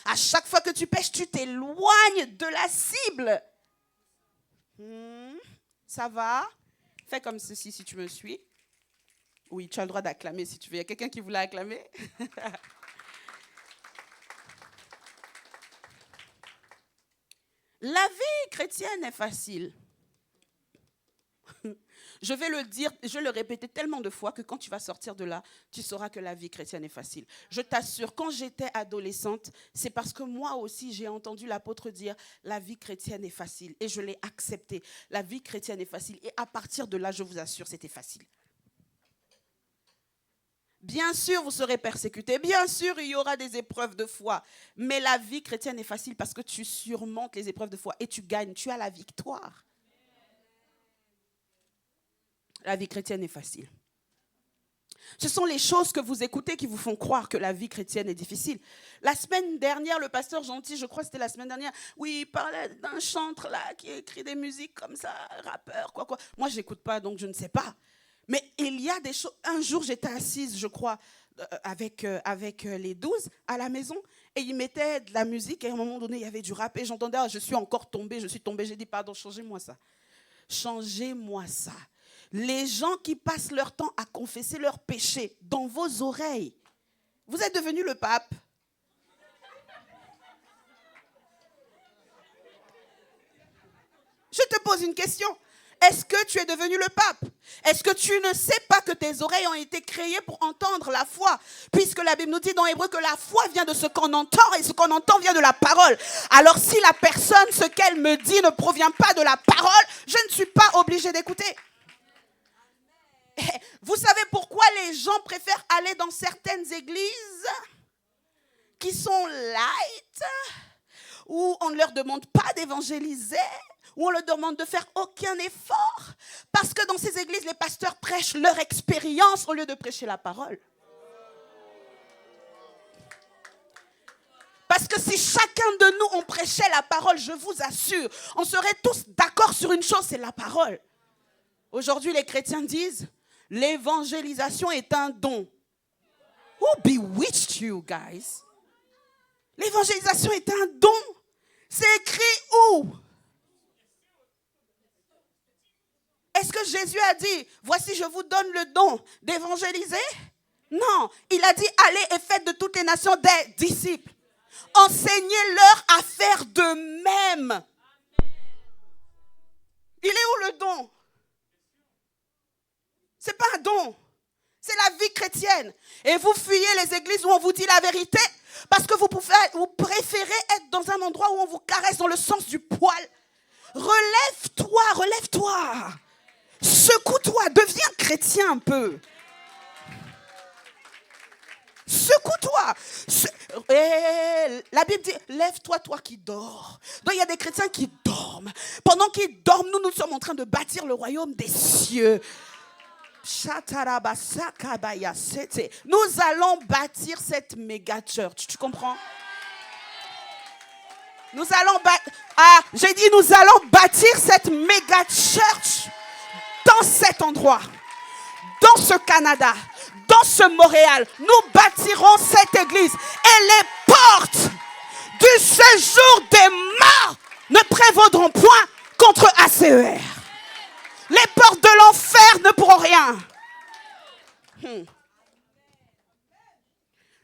À chaque fois que tu pêches, tu t'éloignes de la cible. Ça va? Fais comme ceci si tu me suis. Oui, tu as le droit d'acclamer si tu veux. Il y a quelqu'un qui voulait acclamer? La vie chrétienne est facile. Je vais le dire, je vais le répéter tellement de fois que quand tu vas sortir de là, tu sauras que la vie chrétienne est facile. Je t'assure, quand j'étais adolescente, c'est parce que moi aussi, j'ai entendu l'apôtre dire « la vie chrétienne est facile » et je l'ai accepté. La vie chrétienne est facile et à partir de là, je vous assure, c'était facile. Bien sûr, vous serez persécutés. Bien sûr, il y aura des épreuves de foi. Mais la vie chrétienne est facile parce que tu surmontes les épreuves de foi et tu gagnes. Tu as la victoire. La vie chrétienne est facile. Ce sont les choses que vous écoutez qui vous font croire que la vie chrétienne est difficile. La semaine dernière, le pasteur Gentil, je crois que c'était la semaine dernière, oui, il parlait d'un chantre là qui écrit des musiques comme ça, rappeur, quoi. Moi, je n'écoute pas, donc je ne sais pas. Mais il y a des choses. Un jour, j'étais assise, je crois, avec les 12 à la maison, et ils mettaient de la musique, et à un moment donné, il y avait du rap, et j'entendais, je suis tombée, j'ai dit, pardon, changez-moi ça. Changez-moi ça. Les gens qui passent leur temps à confesser leurs péchés dans vos oreilles, vous êtes devenu le pape. Je te pose une question. Est-ce que tu es devenu le pape? Est-ce que tu ne sais pas que tes oreilles ont été créées pour entendre la foi? Puisque la Bible nous dit dans Hébreu que la foi vient de ce qu'on entend et ce qu'on entend vient de la parole. Alors si la personne, ce qu'elle me dit ne provient pas de la parole, je ne suis pas obligée d'écouter. Vous savez pourquoi les gens préfèrent aller dans certaines églises qui sont light, où on ne leur demande pas d'évangéliser, où on leur demande de faire aucun effort? Parce que dans ces églises, les pasteurs prêchent leur expérience au lieu de prêcher la parole. Parce que si chacun de nous, on prêchait la parole, je vous assure, on serait tous d'accord sur une chose, c'est la parole. Aujourd'hui, les chrétiens disent, l'évangélisation est un don. Who bewitched you guys? L'évangélisation est un don. C'est écrit où? Est-ce que Jésus a dit, voici je vous donne le don d'évangéliser? Non, il a dit, allez et faites de toutes les nations des disciples. Enseignez-leur à faire de même. Il est où le don? C'est pas un don. C'est la vie chrétienne. Et vous fuyez les églises où on vous dit la vérité parce que vous préférez être dans un endroit où on vous caresse dans le sens du poil. Relève-toi, relève-toi. Secoue-toi, deviens chrétien un peu. Secoue-toi. Et la Bible dit, lève-toi, toi qui dors. Donc il y a des chrétiens qui dorment. Pendant qu'ils dorment, nous sommes en train de bâtir le royaume des cieux. Nous allons bâtir cette méga church. Tu comprends? Nous allons nous allons bâtir cette méga church dans cet endroit, dans ce Canada, dans ce Montréal. Nous bâtirons cette église et les portes du séjour des morts ne prévaudront point contre ACER. Les portes de l'enfer ne pourront rien.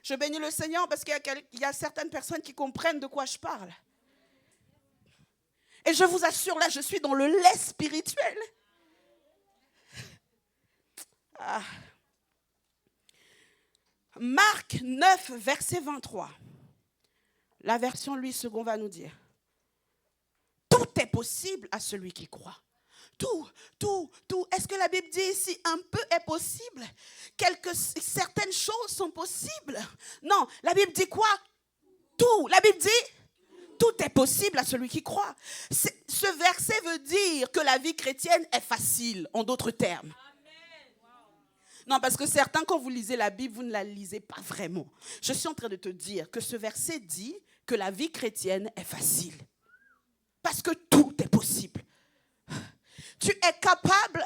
Je bénis le Seigneur parce qu'il y a certaines personnes qui comprennent de quoi je parle. Et je vous assure, là, je suis dans le lait spirituel. Marc 9, verset 23. La version Louis II va nous dire, tout est possible à celui qui croit. tout. Est-ce que la Bible dit ici un peu est possible? Certaines choses sont possibles. Non, la Bible dit quoi? Tout. La Bible dit tout est possible à celui qui croit. Ce verset veut dire que la vie chrétienne est facile, en d'autres termes. Non, parce que certains, quand vous lisez la Bible, vous ne la lisez pas vraiment. Je suis en train de te dire que ce verset dit que la vie chrétienne est facile. Parce que tout est possible. Tu es capable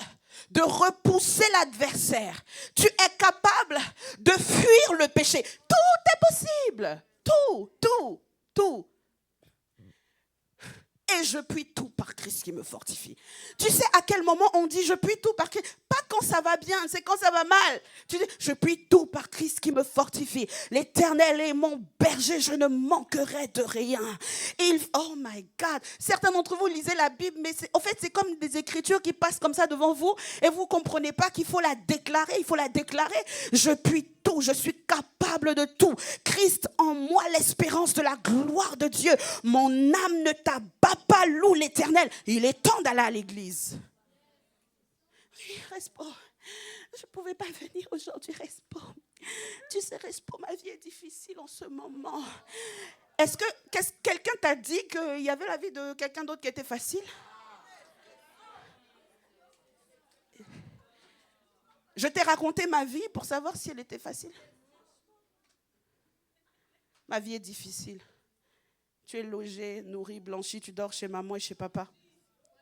de repousser l'adversaire. Tu es capable de fuir le péché. Tout est possible. Tout. Et je puis tout par Christ qui me fortifie. Tu sais à quel moment on dit je puis tout par Christ? Pas quand ça va bien, c'est quand ça va mal. Tu dis je puis tout par Christ qui me fortifie. L'Éternel est mon berger, je ne manquerai de rien. Oh my God. Certains d'entre vous lisez la Bible, mais c'est comme des écritures qui passent comme ça devant vous et vous ne comprenez pas qu'il faut la déclarer. Il faut la déclarer. Je puis tout, je suis capable de tout. Christ en moi, l'espérance de la gloire de Dieu. Mon âme ne t'abat pas, loue l'Éternel. Il est temps d'aller à l'église. Oui, Respo, je ne pouvais pas venir aujourd'hui, Respo. Tu sais, Respo, ma vie est difficile en ce moment. Est-ce que quelqu'un t'a dit qu'il y avait la vie de quelqu'un d'autre qui était facile? Je t'ai raconté ma vie pour savoir si elle était facile. Ma vie est difficile. Tu es logé, nourri, blanchi, tu dors chez maman et chez papa.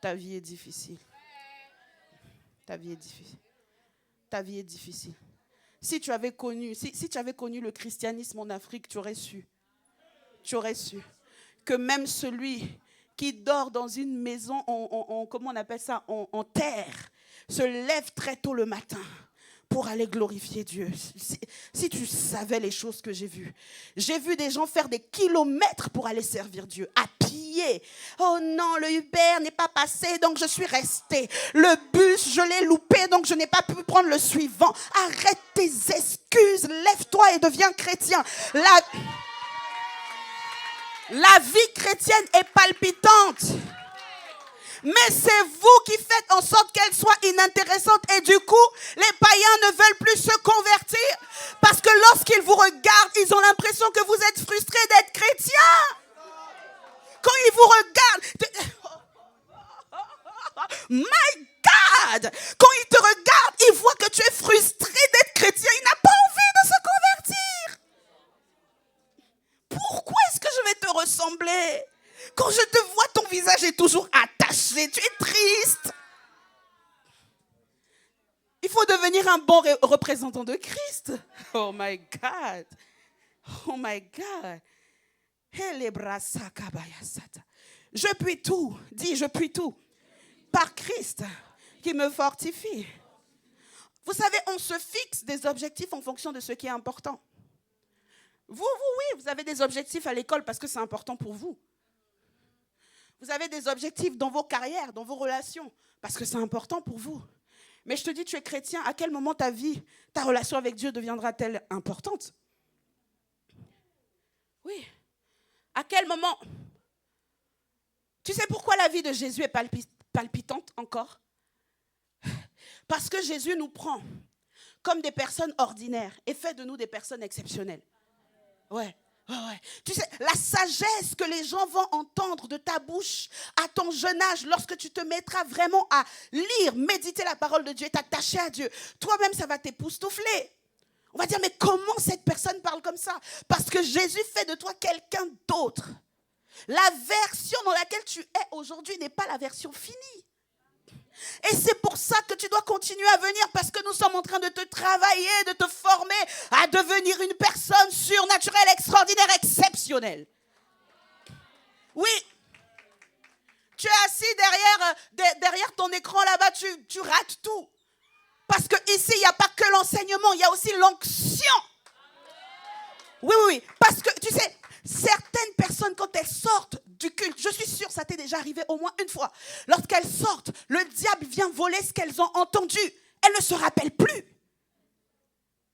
Ta vie est difficile. Ta vie est difficile. Ta vie est difficile. Si tu avais connu le christianisme en Afrique, tu aurais su que même celui qui dort dans une maison comment on appelle ça, en terre, se lève très tôt le matin pour aller glorifier Dieu. Si tu savais les choses que j'ai vues. J'ai vu des gens faire des kilomètres pour aller servir Dieu, à pied. Oh non, le Uber n'est pas passé, donc je suis restée. Le bus, je l'ai loupé, donc je n'ai pas pu prendre le suivant. Arrête tes excuses, lève-toi et deviens chrétien. La vie chrétienne est palpitante. Mais c'est vous qui faites en sorte qu'elle soit inintéressante. Et du coup, les païens ne veulent plus se convertir. Parce que lorsqu'ils vous regardent, ils ont l'impression que vous êtes frustrés d'être chrétien. Quand ils vous regardent, my God, quand ils te regardent, ils voient que tu es frustré d'être chrétien. Il n'a pas envie de se convertir. Pourquoi est-ce que je vais te ressembler? Quand je te vois, ton visage est toujours attaché. Tu es triste. Il faut devenir un bon représentant de Christ. Oh my God. Oh my God. Je puis tout. Dis, je puis tout. Par Christ qui me fortifie. Vous savez, on se fixe des objectifs en fonction de ce qui est important. Oui, vous avez des objectifs à l'école parce que c'est important pour vous. Vous avez des objectifs dans vos carrières, dans vos relations, parce que c'est important pour vous. Mais je te dis, tu es chrétien, à quel moment ta vie, ta relation avec Dieu deviendra-t-elle importante? Oui. À quel moment? Tu sais pourquoi la vie de Jésus est palpitante encore? Parce que Jésus nous prend comme des personnes ordinaires et fait de nous des personnes exceptionnelles. Ouais. Tu sais, la sagesse que les gens vont entendre de ta bouche à ton jeune âge, lorsque tu te mettras vraiment à lire, méditer la parole de Dieu et t'attacher à Dieu, toi-même, ça va t'époustoufler. On va dire, mais comment cette personne parle comme ça? Parce que Jésus fait de toi quelqu'un d'autre. La version dans laquelle tu es aujourd'hui n'est pas la version finie. Et c'est pour ça que tu dois continuer à venir, parce que nous sommes en train de te travailler, de te former à devenir une personne surnaturelle, extraordinaire, exceptionnelle. Oui. Tu es assis derrière ton écran là-bas, tu rates tout. Parce qu'ici, il n'y a pas que l'enseignement, il y a aussi l'onction. Oui. Parce que, tu sais, certaines personnes, quand elles sortent du culte, je suis sûre, ça t'est déjà arrivé au moins une fois. Lorsqu'elles sortent, le diable vient voler ce qu'elles ont entendu. Elles ne se rappellent plus.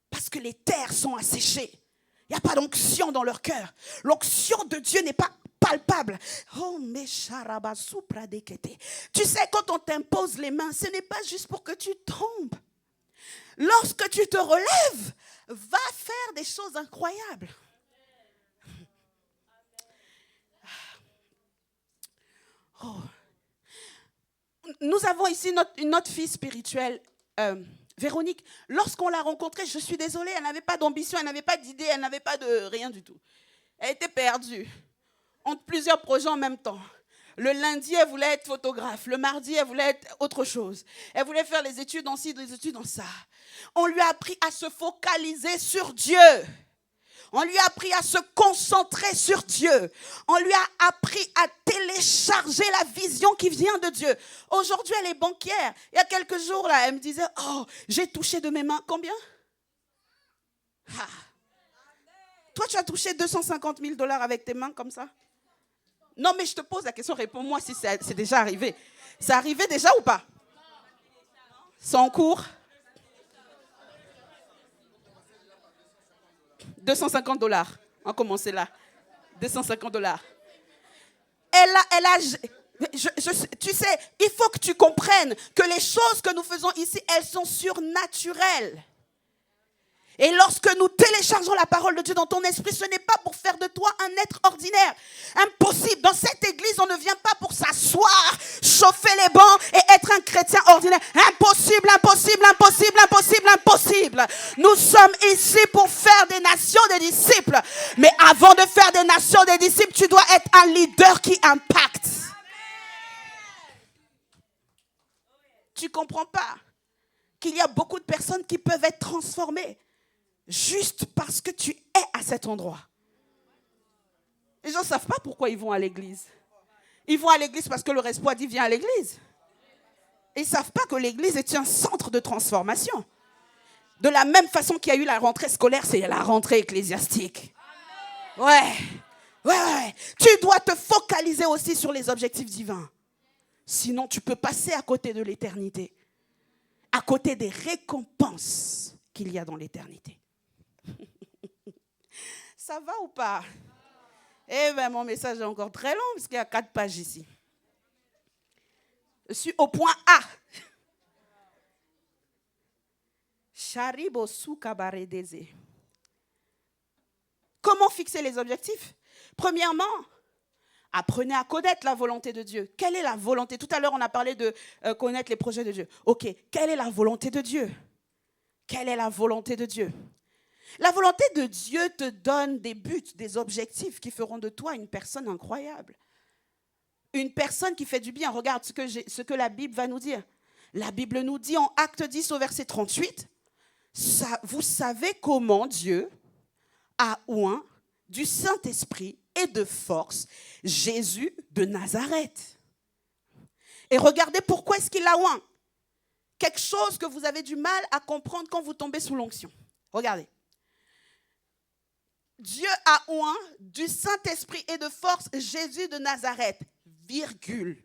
Parce que les terres sont asséchées. Il n'y a pas d'onction dans leur cœur. L'onction de Dieu n'est pas palpable. Oh, tu sais, quand on t'impose les mains, ce n'est pas juste pour que tu tombes. Lorsque tu te relèves, va faire des choses incroyables. Oh. Nous avons ici notre fille spirituelle, Véronique. Lorsqu'on l'a rencontrée, je suis désolée, elle n'avait pas d'ambition, elle n'avait pas d'idée, elle n'avait pas de rien du tout. Elle était perdue entre plusieurs projets en même temps. Le lundi, elle voulait être photographe. Le mardi, elle voulait être autre chose. Elle voulait faire les études en ci, les études en ça. On lui a appris à se focaliser sur Dieu. On lui a appris à se concentrer sur Dieu. On lui a appris à télécharger la vision qui vient de Dieu. Aujourd'hui, elle est banquière. Il y a quelques jours, là, elle me disait, oh, j'ai touché de mes mains. Combien? Ah. Toi, tu as touché 250 000 $ avec tes mains comme ça? Non, mais je te pose la question, réponds-moi si c'est déjà arrivé. C'est arrivé déjà ou pas? C'est en cours? 250 $. On va commencer là. 250 $. Tu sais, il faut que tu comprennes que les choses que nous faisons ici, elles sont surnaturelles. Et lorsque nous téléchargeons la parole de Dieu dans ton esprit, ce n'est pas pour faire de toi un être ordinaire. Impossible. Dans cette église, on ne vient pas pour s'asseoir, chauffer les bancs et être un chrétien ordinaire. Impossible, impossible, impossible, impossible, impossible. Nous sommes ici pour faire des nations des disciples. Mais avant de faire des nations des disciples, tu dois être un leader qui impacte. Tu ne comprends pas qu'il y a beaucoup de personnes qui peuvent être transformées juste parce que tu es à cet endroit. Les gens ne savent pas pourquoi ils vont à l'église. Ils vont à l'église parce que leur espoir dit viens à l'église. Ils ne savent pas que l'église est un centre de transformation. De la même façon qu'il y a eu la rentrée scolaire, c'est la rentrée ecclésiastique. Ouais. Tu dois te focaliser aussi sur les objectifs divins. Sinon, tu peux passer à côté de l'éternité. À côté des récompenses qu'il y a dans l'éternité. Ça va ou pas? Eh bien, mon message est encore très long, parce qu'il y a 4 pages ici. Je suis au point A. Comment fixer les objectifs? Premièrement, apprenez à connaître la volonté de Dieu. Quelle est la volonté? Tout à l'heure, on a parlé de connaître les projets de Dieu. Ok, quelle est la volonté de Dieu? Quelle est la volonté de Dieu? La volonté de Dieu te donne des buts, des objectifs qui feront de toi une personne incroyable. Une personne qui fait du bien. Regarde ce que la Bible va nous dire. La Bible nous dit en Acte 10 au verset 38, vous savez comment Dieu a oint du Saint-Esprit et de force Jésus de Nazareth. Et regardez pourquoi est-ce qu'il l'a oint. Quelque chose que vous avez du mal à comprendre quand vous tombez sous l'onction. Regardez. Dieu a oint du Saint-Esprit et de force Jésus de Nazareth, virgule.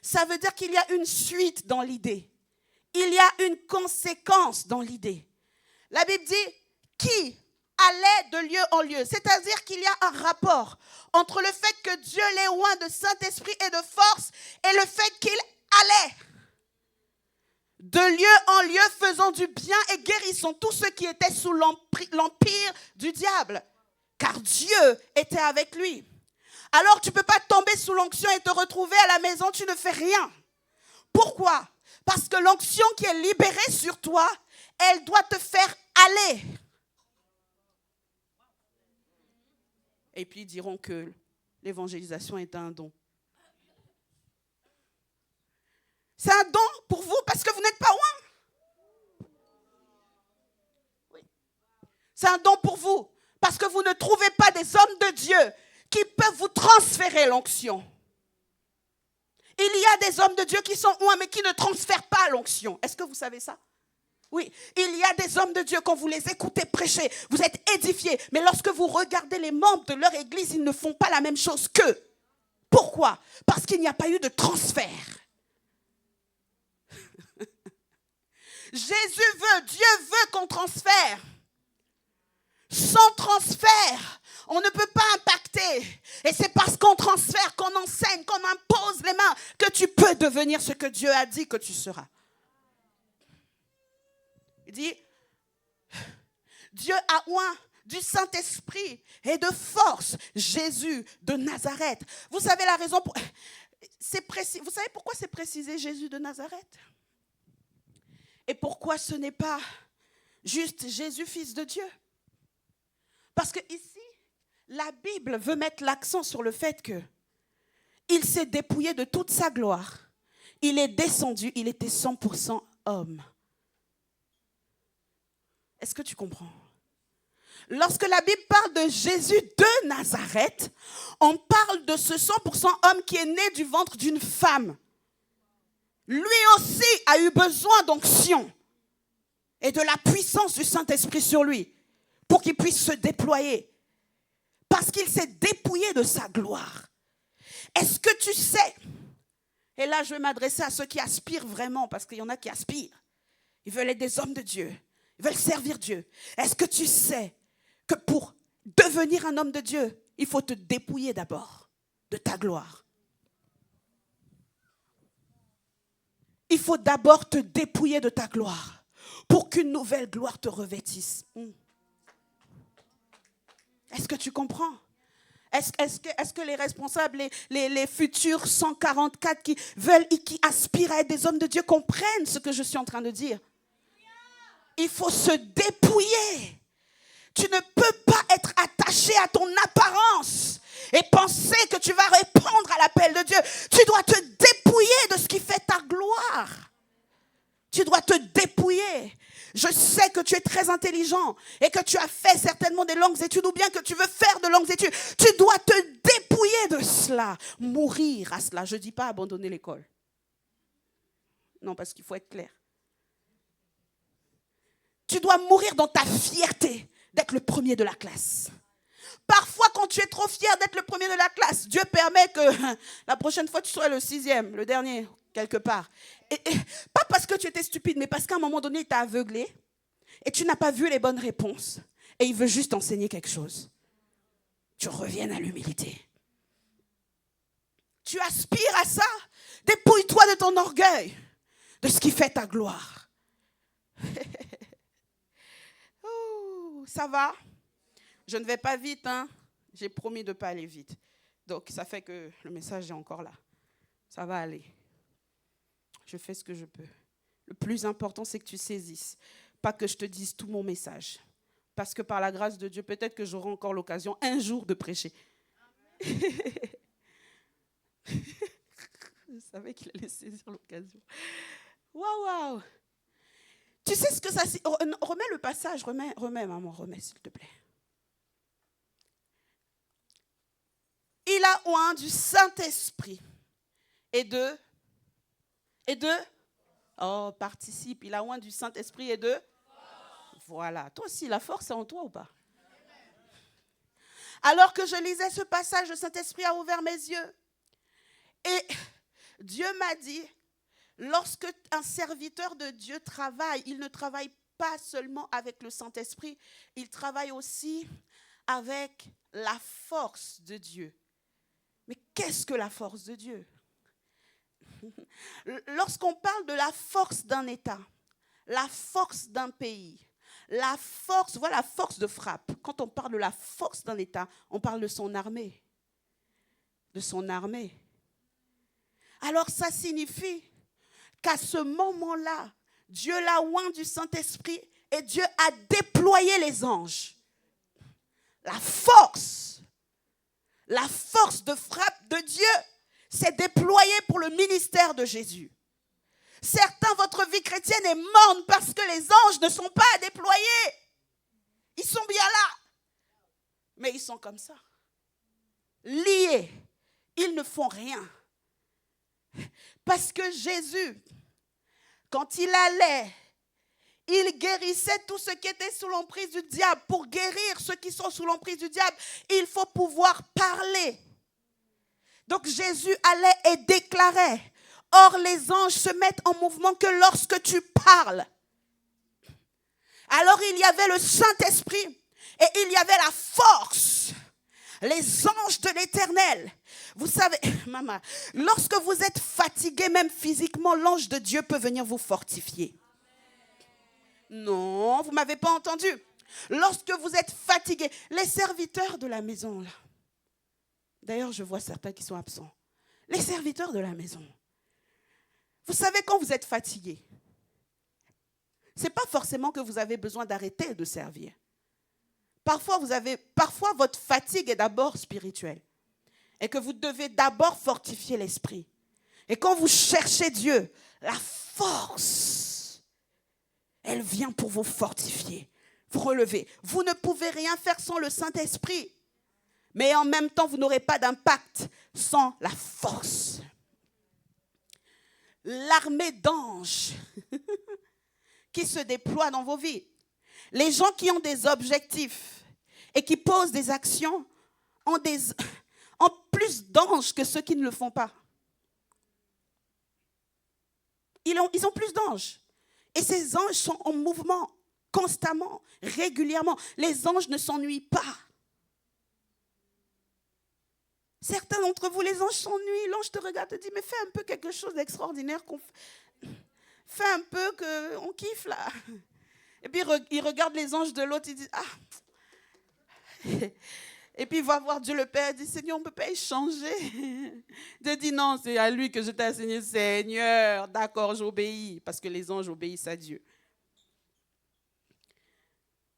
Ça veut dire qu'il y a une suite dans l'idée. Il y a une conséquence dans l'idée. La Bible dit qui allait de lieu en lieu. C'est-à-dire qu'il y a un rapport entre le fait que Dieu l'ait oint de Saint-Esprit et de force et le fait qu'il allait de lieu en lieu, faisant du bien et guérissant tous ceux qui étaient sous l'empire du diable. Car Dieu était avec lui. Alors tu ne peux pas tomber sous l'onction et te retrouver à la maison, tu ne fais rien. Pourquoi? Parce que l'onction qui est libérée sur toi, elle doit te faire aller. Et puis ils diront que l'évangélisation est un don. C'est un don pour vous parce que vous n'êtes pas loin. Oui. C'est un don pour vous parce que vous ne trouvez pas des hommes de Dieu qui peuvent vous transférer l'onction. Il y a des hommes de Dieu qui sont loin mais qui ne transfèrent pas l'onction. Est-ce que vous savez ça? Oui, il y a des hommes de Dieu, quand vous les écoutez prêcher, vous êtes édifiés. Mais lorsque vous regardez les membres de leur église, ils ne font pas la même chose qu'eux. Pourquoi? Parce qu'il n'y a pas eu de transfert. Jésus veut, Dieu veut qu'on transfère. Sans transfert, On ne peut pas impacter. Et c'est parce qu'on transfère, qu'on enseigne, qu'on impose les mains que tu peux devenir ce que Dieu a dit que tu seras. Il dit, Dieu a oint du Saint-Esprit et de force Jésus de Nazareth. Vous savez la raison pour... Vous savez pourquoi c'est précisé Jésus de Nazareth? Et pourquoi ce n'est pas juste Jésus, fils de Dieu? Parce que ici, la Bible veut mettre l'accent sur le fait que il s'est dépouillé de toute sa gloire. Il est descendu, il était 100% homme. Est-ce que tu comprends? Lorsque la Bible parle de Jésus de Nazareth, on parle de ce 100% homme qui est né du ventre d'une femme. Lui aussi a eu besoin d'onction et de la puissance du Saint-Esprit sur lui pour qu'il puisse se déployer. Parce qu'il s'est dépouillé de sa gloire. Est-ce que tu sais, et là je vais m'adresser à ceux qui aspirent vraiment, parce qu'il y en a qui aspirent, ils veulent être des hommes de Dieu, ils veulent servir Dieu. Est-ce que tu sais que pour devenir un homme de Dieu, il faut te dépouiller d'abord de ta gloire? Il faut d'abord te dépouiller de ta gloire pour qu'une nouvelle gloire te revêtisse. Est-ce que tu comprends? Est-ce que les responsables, les futurs 144 qui veulent et qui aspirent à être des hommes de Dieu comprennent ce que je suis en train de dire? Il faut se dépouiller. Tu ne peux pas être attaché à ton apparence et penser que tu vas répondre à l'appel de Dieu. Tu dois te dépouiller de ce qui fait ta gloire. Tu dois te dépouiller. Je sais que tu es très intelligent et que tu as fait certainement des longues études ou bien que tu veux faire de longues études. Tu dois te dépouiller de cela, mourir à cela. Je ne dis pas abandonner l'école. Non, parce qu'il faut être clair. Tu dois mourir dans ta fierté d'être le premier de la classe. Parfois, quand tu es trop fier d'être le premier de la classe, Dieu permet que la prochaine fois, tu seras le 6e, le dernier, quelque part. Et pas parce que tu étais stupide, mais parce qu'à un moment donné, il t'a aveuglé et tu n'as pas vu les bonnes réponses et il veut juste enseigner quelque chose. Tu reviennes à l'humilité. Tu aspires à ça. Dépouille-toi de ton orgueil, de ce qui fait ta gloire. Ça va? Je ne vais pas vite, hein? J'ai promis de ne pas aller vite. Donc, ça fait que le message est encore là. Ça va aller. Je fais ce que je peux. Le plus important, c'est que tu saisisses. Pas que je te dise tout mon message. Parce que par la grâce de Dieu, peut-être que j'aurai encore l'occasion un jour de prêcher. Je savais qu'il allait saisir l'occasion. Waouh! Tu sais ce que ça... Remets le passage, remets, maman, remets, s'il te plaît. Il a oint du Saint-Esprit et de... Oh, participe. Il a oint du Saint-Esprit et de... Force. Voilà. Toi aussi, la force est en toi ou pas? Alors que je lisais ce passage, le Saint-Esprit a ouvert mes yeux. Et Dieu m'a dit... Lorsque un serviteur de Dieu travaille, il ne travaille pas seulement avec le Saint-Esprit, il travaille aussi avec la force de Dieu. Mais qu'est-ce que la force de Dieu? Lorsqu'on parle de la force d'un État, la force d'un pays, la force, voilà la force de frappe. Quand on parle de la force d'un État, on parle de son armée. De son armée. Alors ça signifie qu'à ce moment-là, Dieu l'a oint du Saint-Esprit et Dieu a déployé les anges. La force de frappe de Dieu s'est déployée pour le ministère de Jésus. Certains, votre vie chrétienne est morne parce que les anges ne sont pas déployés. Ils sont bien là, mais ils sont comme ça, liés. Ils ne font rien. Parce que Jésus, quand il allait, il guérissait tout ce qui était sous l'emprise du diable. Pour guérir ceux qui sont sous l'emprise du diable, il faut pouvoir parler. Donc Jésus allait et déclarait. Or, les anges se mettent en mouvement que lorsque tu parles. Alors, il y avait le Saint-Esprit et il y avait la force Les anges de l'Éternel. Vous savez, maman, lorsque vous êtes fatigué, même physiquement, l'ange de Dieu peut venir vous fortifier. Non, vous ne m'avez pas entendu. Lorsque vous êtes fatigué, les serviteurs de la maison, là. D'ailleurs, je vois certains qui sont absents. Les serviteurs de la maison. Vous savez, quand vous êtes fatigué, ce n'est pas forcément que vous avez besoin d'arrêter de servir. Parfois, votre fatigue est d'abord spirituelle. Et que vous devez d'abord fortifier l'esprit. Et quand vous cherchez Dieu, la force, elle vient pour vous fortifier, vous relever. Vous ne pouvez rien faire sans le Saint-Esprit. Mais en même temps, vous n'aurez pas d'impact sans la force. L'armée d'anges qui se déploie dans vos vies. Les gens qui ont des objectifs et qui posent des actions ont plus d'anges que ceux qui ne le font pas. Ils ont plus d'anges. Et ces anges sont en mouvement constamment, régulièrement. Les anges ne s'ennuient pas. Certains d'entre vous, les anges s'ennuient. L'ange te regarde et te dit, mais fais un peu quelque chose d'extraordinaire. Fais un peu qu'on kiffe là. Et puis il regarde les anges de l'autre, il dit, ah. Et puis il va voir Dieu le Père, il dit, Seigneur, on ne peut pas échanger. Dieu dit, non, c'est à lui que je t'ai enseigné, Seigneur. D'accord, j'obéis, parce que les anges obéissent à Dieu.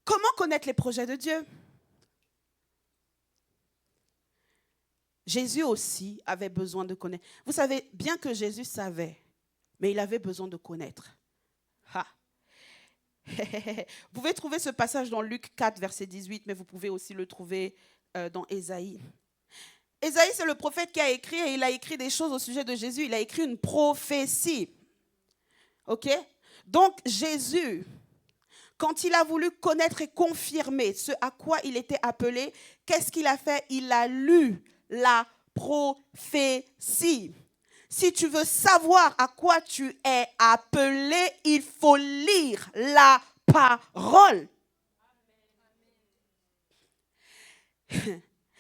Comment connaître les projets de Dieu? Jésus aussi avait besoin de connaître. Vous savez, bien que Jésus savait, mais il avait besoin de connaître. Ha. Vous pouvez trouver ce passage dans Luc 4, verset 18, mais vous pouvez aussi le trouver dans Ésaïe. Ésaïe, c'est le prophète qui a écrit, et il a écrit des choses au sujet de Jésus. Il a écrit une prophétie. OK? Donc, Jésus, quand il a voulu connaître et confirmer ce à quoi il était appelé, qu'est-ce qu'il a fait? Il a lu la prophétie. Si tu veux savoir à quoi tu es appelé, il faut lire la parole.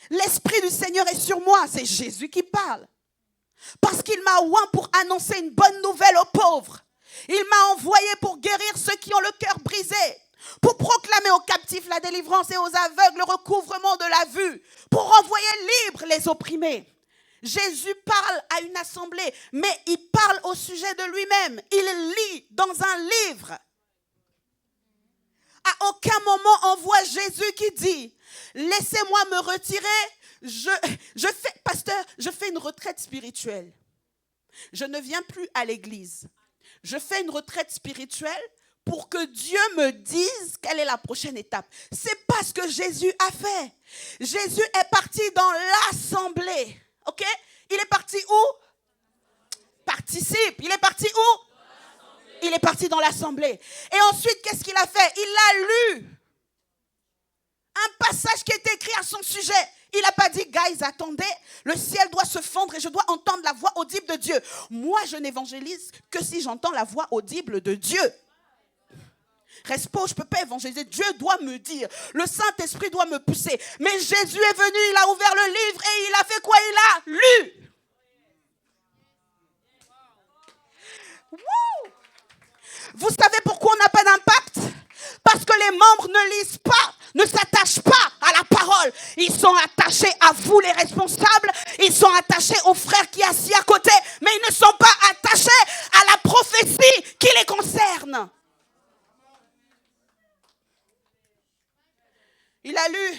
L'Esprit du Seigneur est sur moi, c'est Jésus qui parle. Parce qu'il m'a oint pour annoncer une bonne nouvelle aux pauvres. Il m'a envoyé pour guérir ceux qui ont le cœur brisé, pour proclamer aux captifs la délivrance et aux aveugles le recouvrement de la vue, pour renvoyer libres les opprimés. Jésus parle à une assemblée, mais il parle au sujet de lui-même. Il lit dans un livre. À aucun moment on voit Jésus qui dit, laissez-moi me retirer, je fais une retraite spirituelle. Je ne viens plus à l'église. Je fais une retraite spirituelle pour que Dieu me dise quelle est la prochaine étape. C'est pas ce que Jésus a fait. Jésus est parti dans l'assemblée. OK? Il est parti où? Participe. Il est parti où? Il est parti dans l'assemblée. Et ensuite, qu'est-ce qu'il a fait? Il a lu un passage qui est écrit à son sujet. Il n'a pas dit, guys, attendez, le ciel doit se fondre et je dois entendre la voix audible de Dieu. Moi, je n'évangélise que si j'entends la voix audible de Dieu. Respo, je ne peux pas évangéliser. Dieu doit me dire. Le Saint-Esprit doit me pousser. Mais Jésus est venu, il a ouvert le livre et il a fait quoi? Il a lu. Wouh! Vous savez pourquoi on n'a pas d'impact? Parce que les membres ne lisent pas, ne s'attachent pas à la parole. Ils sont attachés à vous, les responsables. Ils sont attachés aux frères qui sont assis à côté. Mais ils ne sont pas attachés à la prophétie qui les concerne. Il a lu,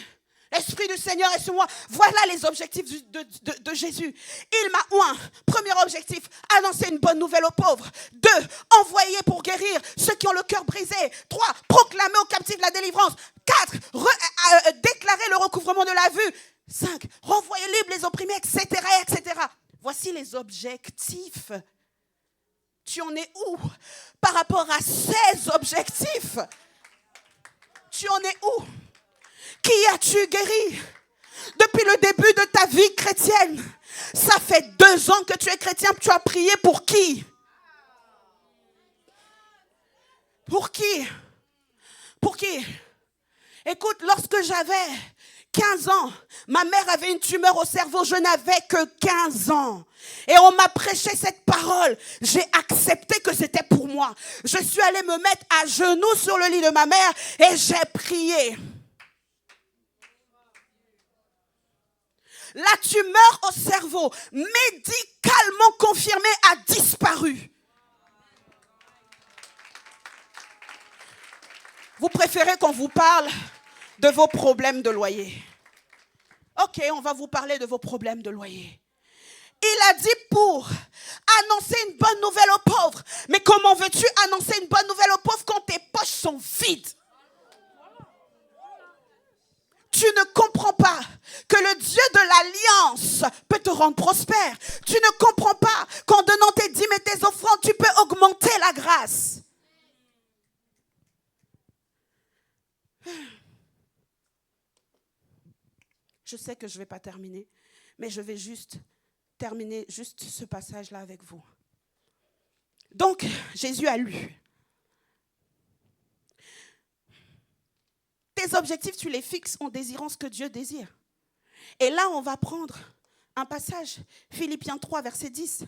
l'Esprit du Seigneur est sur moi. Voilà les objectifs de Jésus. Il m'a oint. Premier objectif, annoncer une bonne nouvelle aux pauvres. 2, envoyer pour guérir ceux qui ont le cœur brisé. 3, proclamer aux captifs la délivrance. 4, déclarer le recouvrement de la vue. 5, renvoyer libre les opprimés, etc., etc. Voici les objectifs. Tu en es où par rapport à ces objectifs? Tu en es où? Qui as-tu guéri depuis le début de ta vie chrétienne? Ça fait 2 ans que tu es chrétien. Tu as prié pour qui? Pour qui? Pour qui? Écoute, lorsque j'avais 15 ans. Ma mère avait une tumeur au cerveau, je n'avais que 15 ans. Et on m'a prêché cette parole. J'ai accepté que c'était pour moi. Je suis allée me mettre à genoux sur le lit de ma mère et j'ai prié. La tumeur au cerveau, médicalement confirmée, a disparu. Vous préférez qu'on vous parle de vos problèmes de loyer. Ok, on va vous parler de vos problèmes de loyer. Il a dit pour annoncer une bonne nouvelle aux pauvres. Mais comment veux-tu annoncer une bonne nouvelle aux pauvres quand tes poches sont vides? Tu ne comprends pas que le Dieu de l'alliance peut te rendre prospère. Tu ne comprends pas qu'en donnant tes dîmes et tes offrandes, tu peux augmenter la grâce. Je sais que je ne vais pas terminer, mais je vais juste terminer ce passage-là avec vous. Donc, Jésus a lu. Tes objectifs, tu les fixes en désirant ce que Dieu désire. Et là, on va prendre un passage, Philippiens 3, verset 10.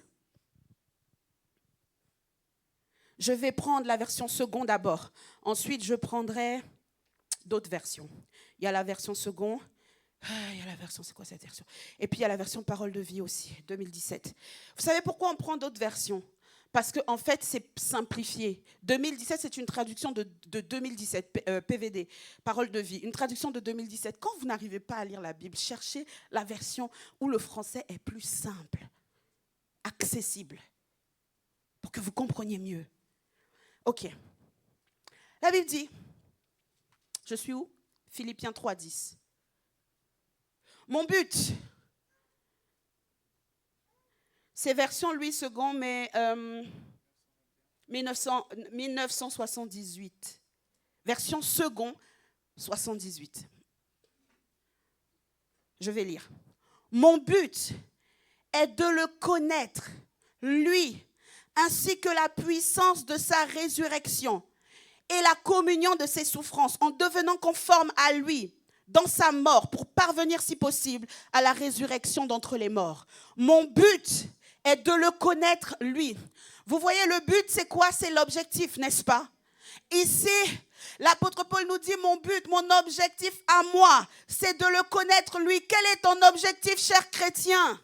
Je vais prendre la version seconde d'abord. Ensuite, je prendrai d'autres versions. Il y a la version seconde. Il y a la version, c'est quoi cette version? Et puis il y a la version Parole de vie aussi, 2017. Vous savez pourquoi on prend d'autres versions? Parce qu'en fait, c'est simplifié. 2017, c'est une traduction de 2017, PVD, Parole de vie, une traduction de 2017. Quand vous n'arrivez pas à lire la Bible, cherchez la version où le français est plus simple, accessible, pour que vous compreniez mieux. Ok. La Bible dit, je suis où? Philippiens 3, 10. Mon but, c'est version Louis II, mais 1978. Version second, 78. Je vais lire. Mon but est de le connaître, lui, ainsi que la puissance de sa résurrection et la communion de ses souffrances, en devenant conforme à lui, dans sa mort, pour parvenir, si possible, à la résurrection d'entre les morts. Mon but est de le connaître, lui. Vous voyez, le but, c'est quoi? C'est l'objectif, n'est-ce pas? Ici, l'apôtre Paul nous dit, mon but, mon objectif à moi, c'est de le connaître, lui. Quel est ton objectif, cher chrétien?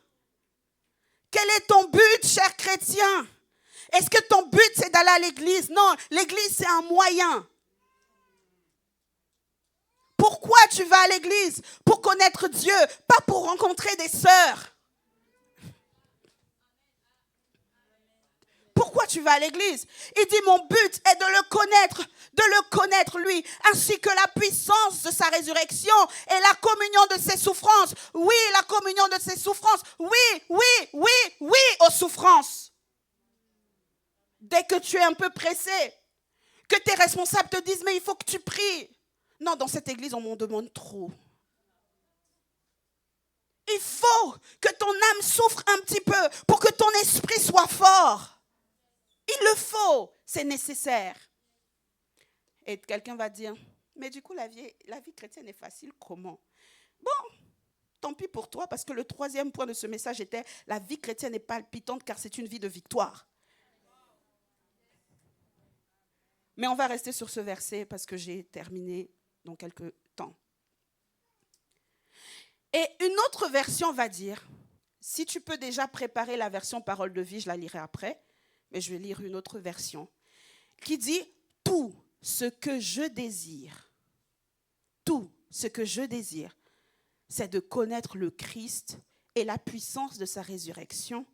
Quel est ton but, cher chrétien? Est-ce que ton but, c'est d'aller à l'église? Non, l'église, c'est un moyen. Pourquoi tu vas à l'église? Pour connaître Dieu, pas pour rencontrer des sœurs. Pourquoi tu vas à l'église? Il dit, mon but est de le connaître lui, ainsi que la puissance de sa résurrection et la communion de ses souffrances. Oui, la communion de ses souffrances. Oui, aux souffrances. Dès que tu es un peu pressé, que tes responsables te disent, mais il faut que tu pries. Non, dans cette église, on m'en demande trop. Il faut que ton âme souffre un petit peu pour que ton esprit soit fort. Il le faut, c'est nécessaire. Et quelqu'un va dire, mais du coup, la vie chrétienne est facile, comment? Bon, tant pis pour toi, parce que le troisième point de ce message était, la vie chrétienne est palpitante car c'est une vie de victoire. Mais on va rester sur ce verset parce que j'ai terminé dans quelques temps. Et une autre version va dire, si tu peux déjà préparer la version Parole de vie, je la lirai après, mais je vais lire une autre version, qui dit, tout ce que je désire, c'est de connaître le Christ et la puissance de sa résurrection,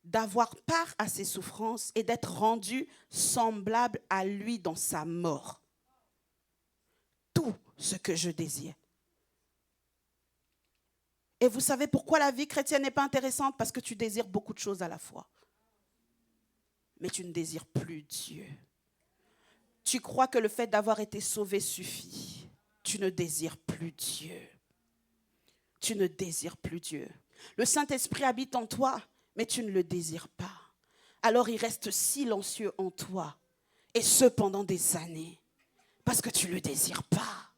d'avoir part à ses souffrances et d'être rendu semblable à lui dans sa mort. Tout ce que je désire. Et vous savez pourquoi la vie chrétienne n'est pas intéressante? Parce que tu désires beaucoup de choses à la fois. Mais tu ne désires plus Dieu. Tu crois que le fait d'avoir été sauvé suffit. Tu ne désires plus Dieu. Tu ne désires plus Dieu. Le Saint-Esprit habite en toi, mais tu ne le désires pas. Alors il reste silencieux en toi. Et ce pendant des années. Parce que tu ne le désires pas.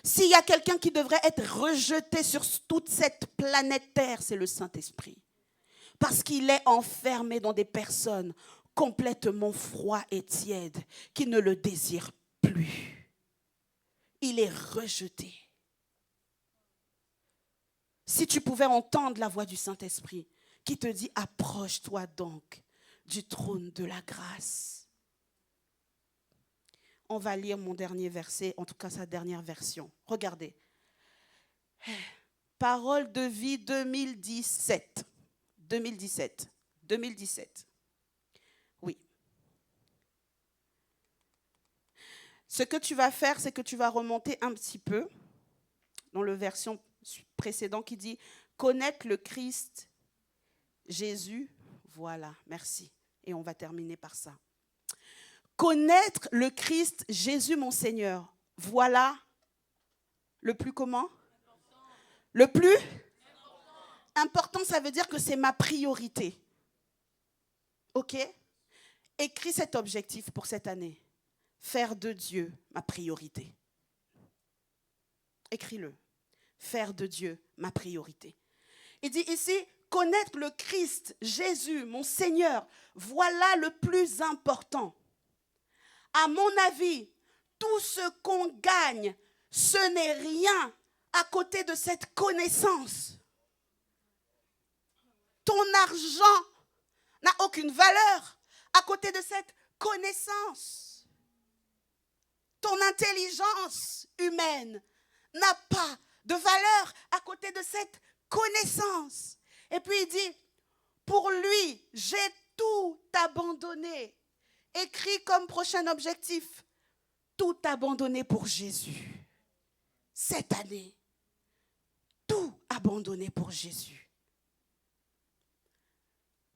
S'il y a quelqu'un qui devrait être rejeté sur toute cette planète Terre, c'est le Saint-Esprit. Parce qu'il est enfermé dans des personnes complètement froides et tièdes qui ne le désirent plus. Il est rejeté. Si tu pouvais entendre la voix du Saint-Esprit qui te dit « Approche-toi donc du trône de la grâce ». On va lire mon dernier verset, en tout cas sa dernière version. Regardez. Parole de vie 2017. 2017. Oui. Ce que tu vas faire, c'est que tu vas remonter un petit peu dans la version précédente qui dit « Connaître le Christ, Jésus ». Voilà, merci. Et on va terminer par ça. Connaître le Christ, Jésus mon Seigneur. Voilà le plus comment? Le plus important, ça veut dire que c'est ma priorité. OK? Écris cet objectif pour cette année. Faire de Dieu ma priorité. Écris-le. Faire de Dieu ma priorité. Il dit ici, connaître le Christ, Jésus, mon Seigneur, voilà le plus important. À mon avis, tout ce qu'on gagne, ce n'est rien à côté de cette connaissance. Ton argent n'a aucune valeur à côté de cette connaissance. Ton intelligence humaine n'a pas de valeur à côté de cette connaissance. Et puis il dit, pour lui, j'ai tout abandonné. Écrit comme prochain objectif, tout abandonner pour Jésus. Cette année, tout abandonner pour Jésus.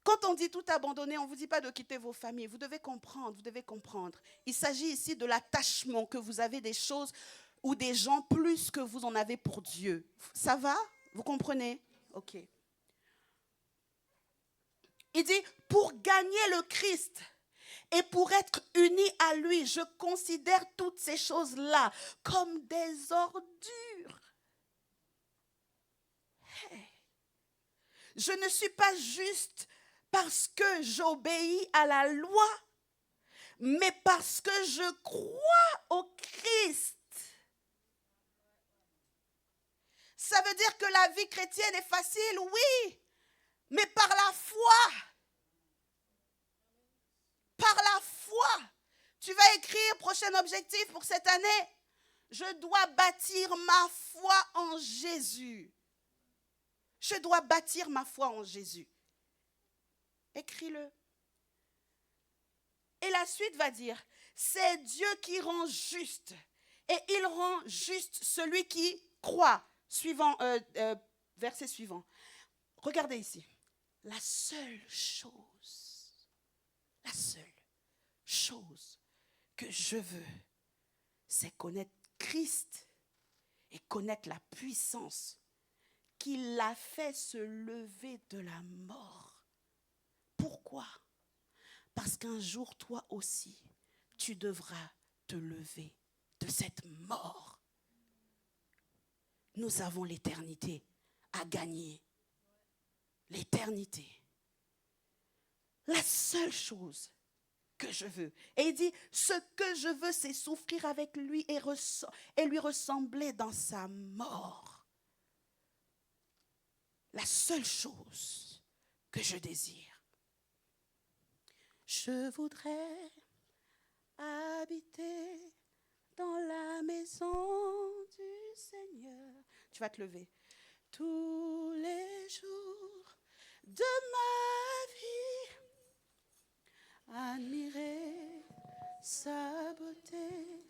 Quand on dit tout abandonner, on ne vous dit pas de quitter vos familles. Vous devez comprendre. Il s'agit ici de l'attachement que vous avez des choses ou des gens plus que vous en avez pour Dieu. Ça va? Vous comprenez? Ok. Il dit, pour gagner le Christ, et pour être uni à lui, je considère toutes ces choses-là comme des ordures. Hey. Je ne suis pas juste parce que j'obéis à la loi, mais parce que je crois au Christ. Ça veut dire que la vie chrétienne est facile, oui, mais par la foi. Par la foi, tu vas écrire prochain objectif pour cette année. Je dois bâtir ma foi en Jésus. Je dois bâtir ma foi en Jésus. Écris-le. Et la suite va dire, c'est Dieu qui rend juste. Et il rend juste celui qui croit. Verset suivant. Regardez ici. La seule chose que je veux, c'est connaître Christ et connaître la puissance qui l'a fait se lever de la mort. Pourquoi? Parce qu'un jour, toi aussi, tu devras te lever de cette mort. Nous avons l'éternité à gagner. L'éternité. La seule chose que je veux. Et il dit, ce que je veux, c'est souffrir avec lui et lui ressembler dans sa mort. La seule chose que je désire. Je voudrais habiter dans la maison du Seigneur. Tu vas te lever. Tous les jours de ma vie. Admirer sa beauté,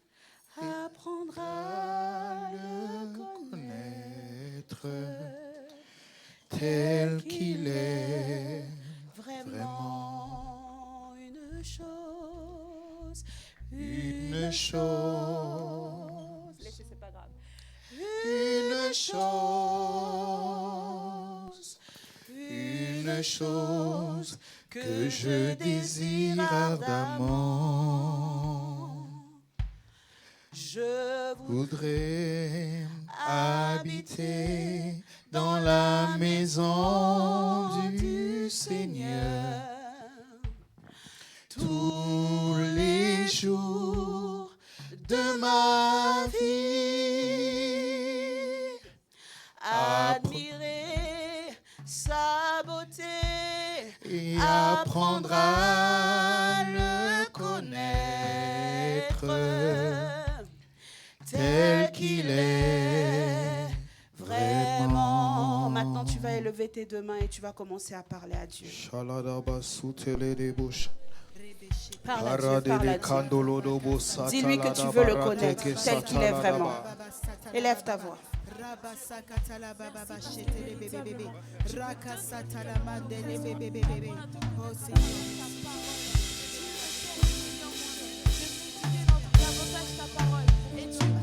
apprendre à le connaître tel qu'il est, vraiment une chose, laissez, c'est pas grave, une chose que je désire ardemment. Je voudrais habiter dans la maison du Seigneur tous les jours de ma vie. Admirer sa beauté et apprendre à le connaître tel qu'il est vraiment. Maintenant, tu vas élever tes deux mains et tu vas commencer à parler à Dieu. Parle à Dieu, parle à Dieu. Dis-lui que tu veux le connaître tel qu'il est vraiment. Élève ta voix.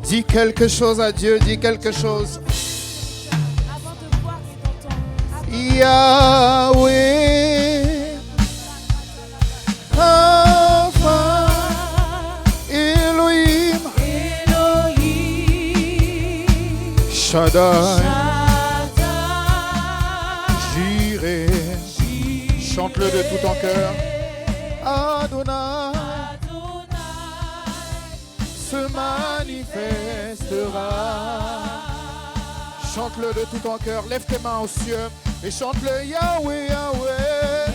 Dis quelque chose à Dieu, dis quelque chose. Yahweh, Alpha, Elohim, Shaddai, Jireh, chante-le de tout ton cœur. Adonai se manifestera. Chante-le de tout ton cœur. Lève tes mains aux cieux et chante-le. Yahweh, Yahweh,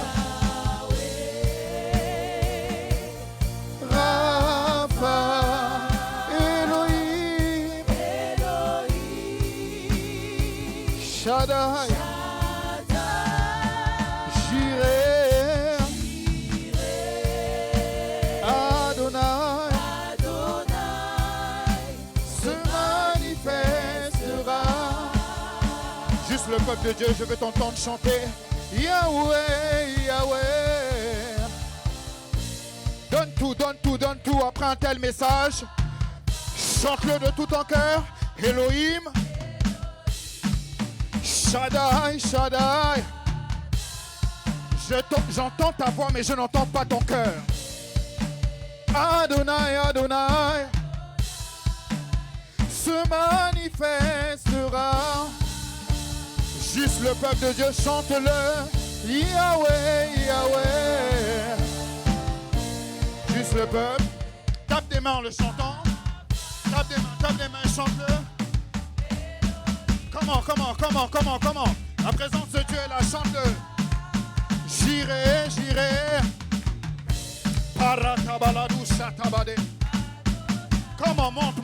Rapha, Elohim, Shaddai, Jireh, Adonai se manifestera. Juste le peuple de Dieu, je veux t'entendre chanter. Yahweh, Yahweh. Donne tout après un tel message. Chante-le de tout ton cœur. Elohim, Shaddai, Shaddai. J'entends ta voix, mais je n'entends pas ton cœur. Adonai, Adonai se manifestera. Juste le peuple de Dieu, chante-le. Yahweh, Yahweh. Juste le peuple. Tape des mains en le chantant. Tape des mains, chante-le. Comment? La présence de Dieu est là, chante-le. J'irai. Paratabaladou shatabade. Comment? Monte.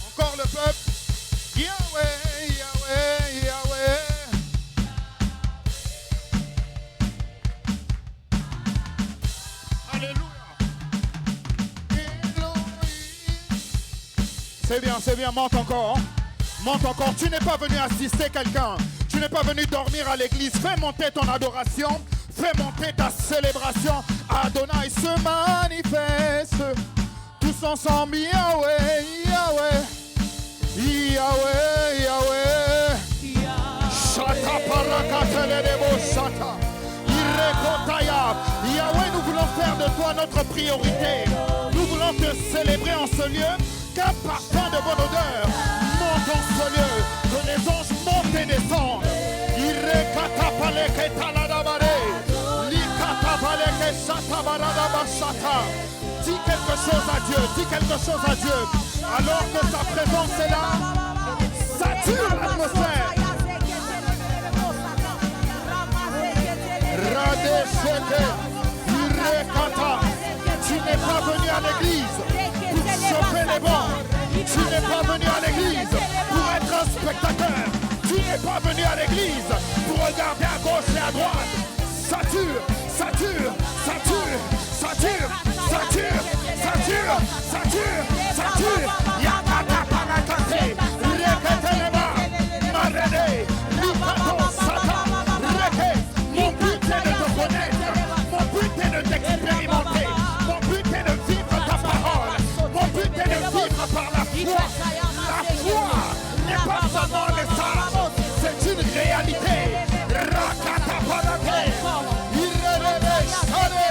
Encore le peuple. Yahweh, Yahweh, Yahweh. Alléluia. C'est bien, monte encore. Tu n'es pas venu assister quelqu'un. Tu n'es pas venu dormir à l'église. Fais monter ton adoration. Fais monter ta célébration. Adonai se manifeste. Tous ensemble, Yahweh, Yahweh. Yahweh, Yahweh. Shata parakatele debo shata. Irekotaya. Yahweh, nous voulons faire de toi notre priorité. Nous voulons te célébrer en ce lieu. Qu'un parfum de bonne odeur monte en ce lieu. Que les anges montent et descendent. Irekatapaleke taladabare. Likatapaleke shatabaradabashata. Dis quelque chose à Dieu. Alors que sa présence est là, sature l'atmosphère. Radeshete, Irekata. Tu n'es pas venu à l'église pour chauffer les bancs. Tu n'es pas venu à l'église pour être un spectateur. Tu n'es pas venu à l'église pour regarder à gauche et à droite. Sature. Yakata panakate, reketelema, marede, likato sata, reke. Mon but est de te connaître, mon but est de t'expérimenter, mon but est de vivre ta parole, mon but est de vivre par la foi. La foi n'est pas seulement un message, c'est une réalité. Rakata panakate, irrele shade.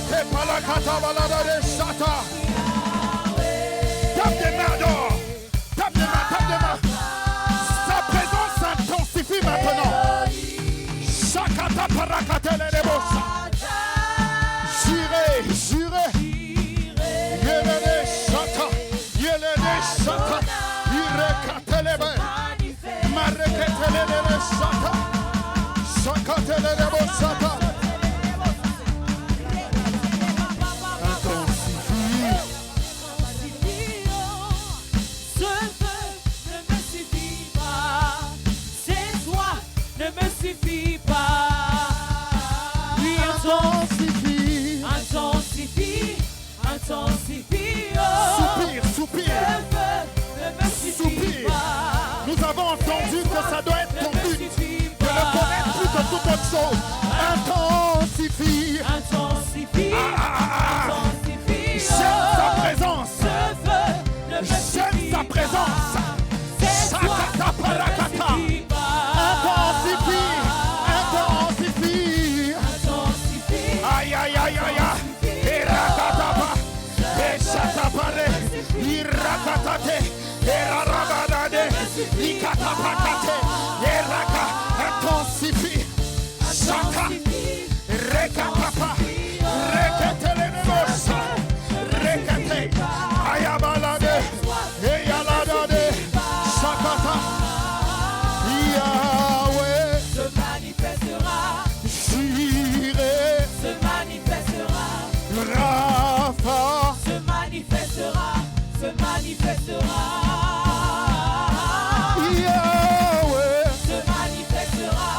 Rakate palakata balada de shata. Tape des mains dehors. Tape des mains, tape des mains. Sa présence s'intensifie maintenant. Shakata parakate le debosa. Jurez, jurez. Yelene shata. Yelene shata. Irekate lebe. Marekate lebe shata. Shakate le debosa. Suffit pas. Oui, intensifie, intensifie, intensifie. Oh. Soupir, soupir. Soupir. Nous avons entendu que ça doit être ton but, de le connaître plus que toute autre chose. Intensifie, intensifie, intensifie. J'aime sa présence. J'aime sa présence. Shakata parakata. Aïe, aïe, aïe, aïe, aïe. Irakatapa. Eshatapare. Irakatate. Erarabadade. Ikatapakate. Eraka. Intensifie. Shaka. Rekapapa. Reketelenosa. Rekete. Ayabalade. Eyaladade. Shakata. Yahweh Se manifestera. Se manifestera, Rafa se manifestera, se manifestera. Yahweh Se manifestera,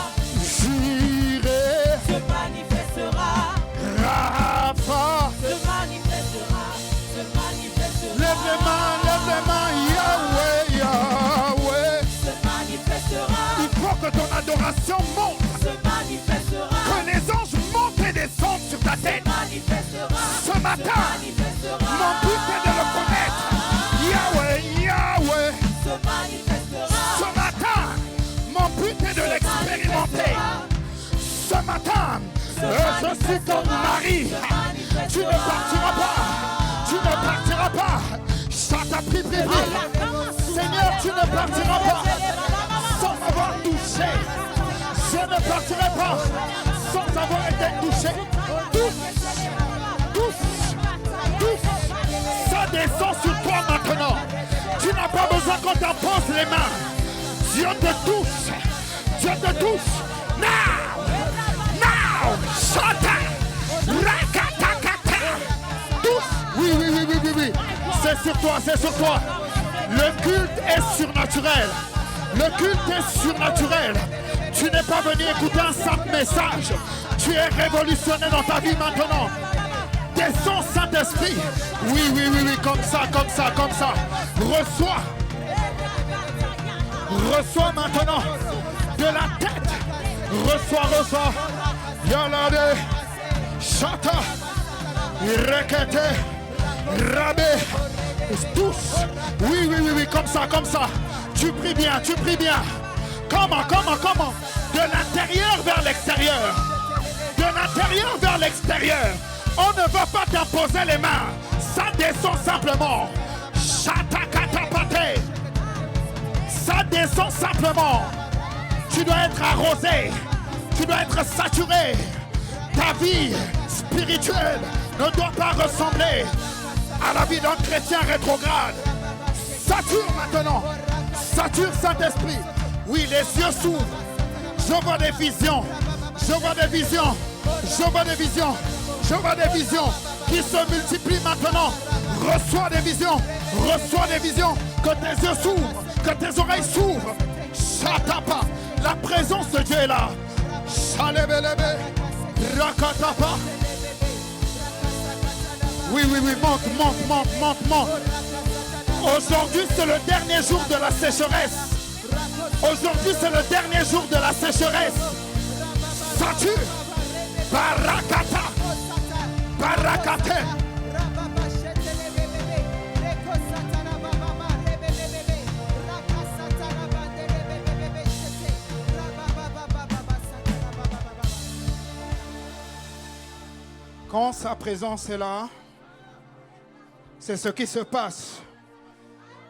Jireh se manifestera, Rafa. se manifestera, se manifestera. Lève les mains, Yahweh, Yahweh. Se manifestera, Il faut que ton adoration monte, se manifestera, que les anges montent et descendent sur ta tête. manifestera. Ce matin, mon but est de le connaître. Yahweh, Yahweh. Se manifestera. Ce matin, mon but est de l'expérimenter. Ce matin, je suis ton mari. Tu ne partiras pas. Tu ne partiras pas. Chata privé. Seigneur, tu ne partiras pas sans m'avoir touché. Je ne partirai pas sans avoir été touché. Tous, tous, tous. Ça descend sur toi maintenant. Tu n'as pas besoin qu'on t'impose les mains. Dieu te touche. Dieu te touche. Now! Now! Chata! Rakatakata! Tous! Oui, oui, oui, oui, oui, oui. C'est sur toi, c'est sur toi. Le culte est surnaturel. Le culte est surnaturel. Tu n'es pas venu écouter un simple message. Tu es révolutionné dans ta vie maintenant. Descends, Saint-Esprit. Oui, oui, oui, oui, comme ça, comme ça, comme ça. Reçois. Reçois maintenant de la tête. Reçois, reçois. Yalade. Chata. Rekete. Rabé. Tous. Oui, oui, oui, oui, comme ça, comme ça. Tu pries bien, tu pries bien. Comment, comment, comment? De l'intérieur vers l'extérieur. De l'intérieur vers l'extérieur. On ne va pas t'imposer les mains. Ça descend simplement. Chatakatapate. Ça descend simplement. Tu dois être arrosé. Tu dois être saturé. Ta vie spirituelle ne doit pas ressembler à la vie d'un chrétien rétrograde. Sature maintenant. Sature Saint-Esprit. Oui, les yeux s'ouvrent. Je vois des visions. Je vois des visions. Je vois des visions. Je vois des visions qui se multiplient maintenant. Reçois des visions. Reçois des visions. Que tes yeux s'ouvrent. Que tes oreilles s'ouvrent. Chatapa. La présence de Dieu est là. Chalebelebe. Rakatapa. Oui, oui, oui. Monte, monte, monte, monte, monte. Aujourd'hui, c'est le dernier jour de la sécheresse. Aujourd'hui, c'est le dernier jour de la sécheresse. Sature. Barakata. Barakate. Quand sa présence est là, c'est ce qui se passe.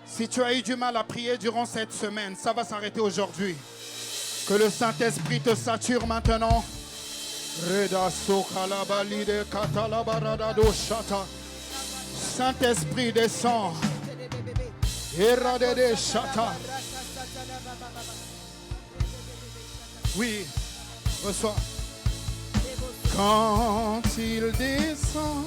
Si tu as eu du mal à prier durant cette semaine, ça va s'arrêter aujourd'hui. Que le Saint-Esprit te sature maintenant. Saint-Esprit descend. Oui, reçois. Quand il descend,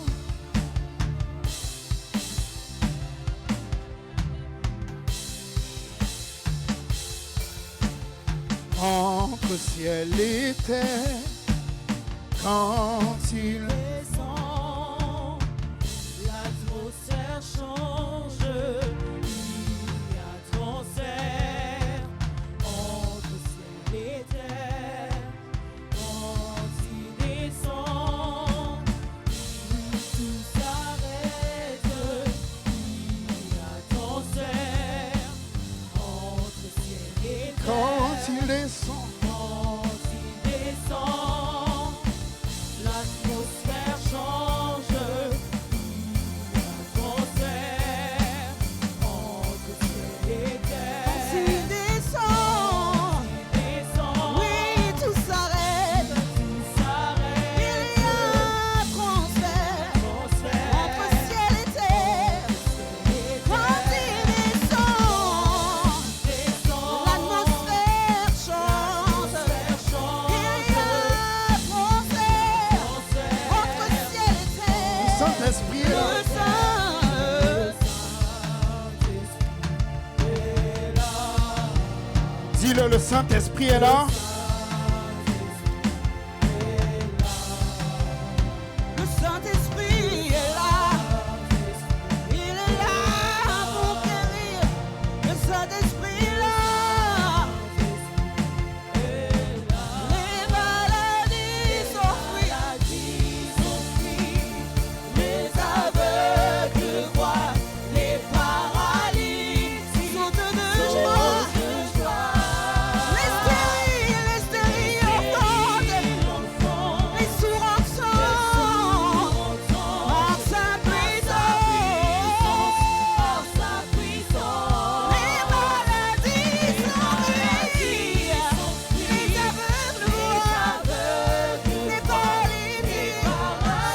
entre ciel et terre, quand il descend, l'atmosphère change, il y a transfert entre ciel et terre. Quand il descend, tout s'arrête, il y a transfert entre ciel et terre. quand il descend, Quand il descend, l'atmosphère change, il y a transfert entre ciel et terre. Quand il descend, oui, tout s'arrête, il y a transfert entre ciel et terre. Quand il descend, l'atmosphère change, il y a transfert entre ciel et terre. Saint-Esprit est là. Dis-le, le Saint-Esprit est là. Le Saint-Esprit est là. Il est là pour guérir. Le Saint-Esprit est là. Les maladies sont frites. Les aveugles voient. Les paralyses sautent de joie. Les stériles entendent. Les sourds entendent. Par sa puissance. Les maladies sont guéries. Les aveugles voient. Les paralytiques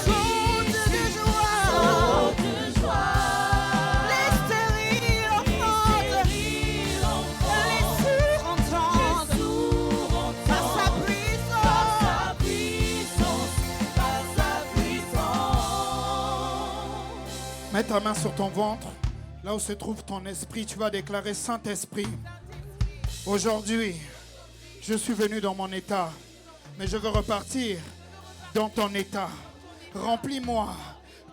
sautent de joie. Les stériles entendent. Les sourds entendent. Par sa puissance. Mets ta main sur ton ventre, là où se trouve ton esprit. Tu vas déclarer: Saint-Esprit, aujourd'hui, je suis venu dans mon état, mais je veux repartir dans ton état. Remplis-moi,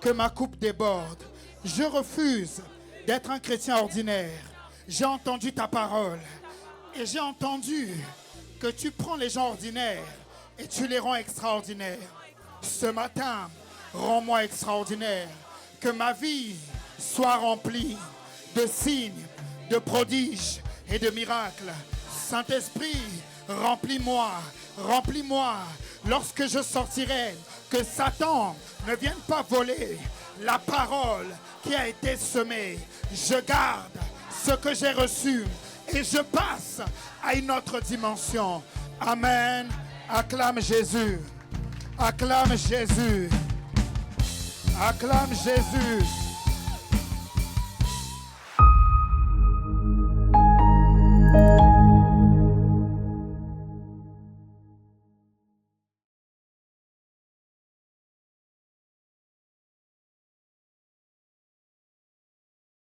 que ma coupe déborde. Je refuse d'être un chrétien ordinaire. J'ai entendu ta parole et j'ai entendu que tu prends les gens ordinaires et tu les rends extraordinaires. Ce matin, rends-moi extraordinaire. Que ma vie soit remplie de signes, de prodiges et de miracles. Saint-Esprit, remplis-moi, remplis-moi. Lorsque je sortirai, que Satan ne vienne pas voler la parole qui a été semée. Je garde ce que j'ai reçu et je passe à une autre dimension. Amen. Acclame Jésus. Acclame Jésus. Acclame Jésus.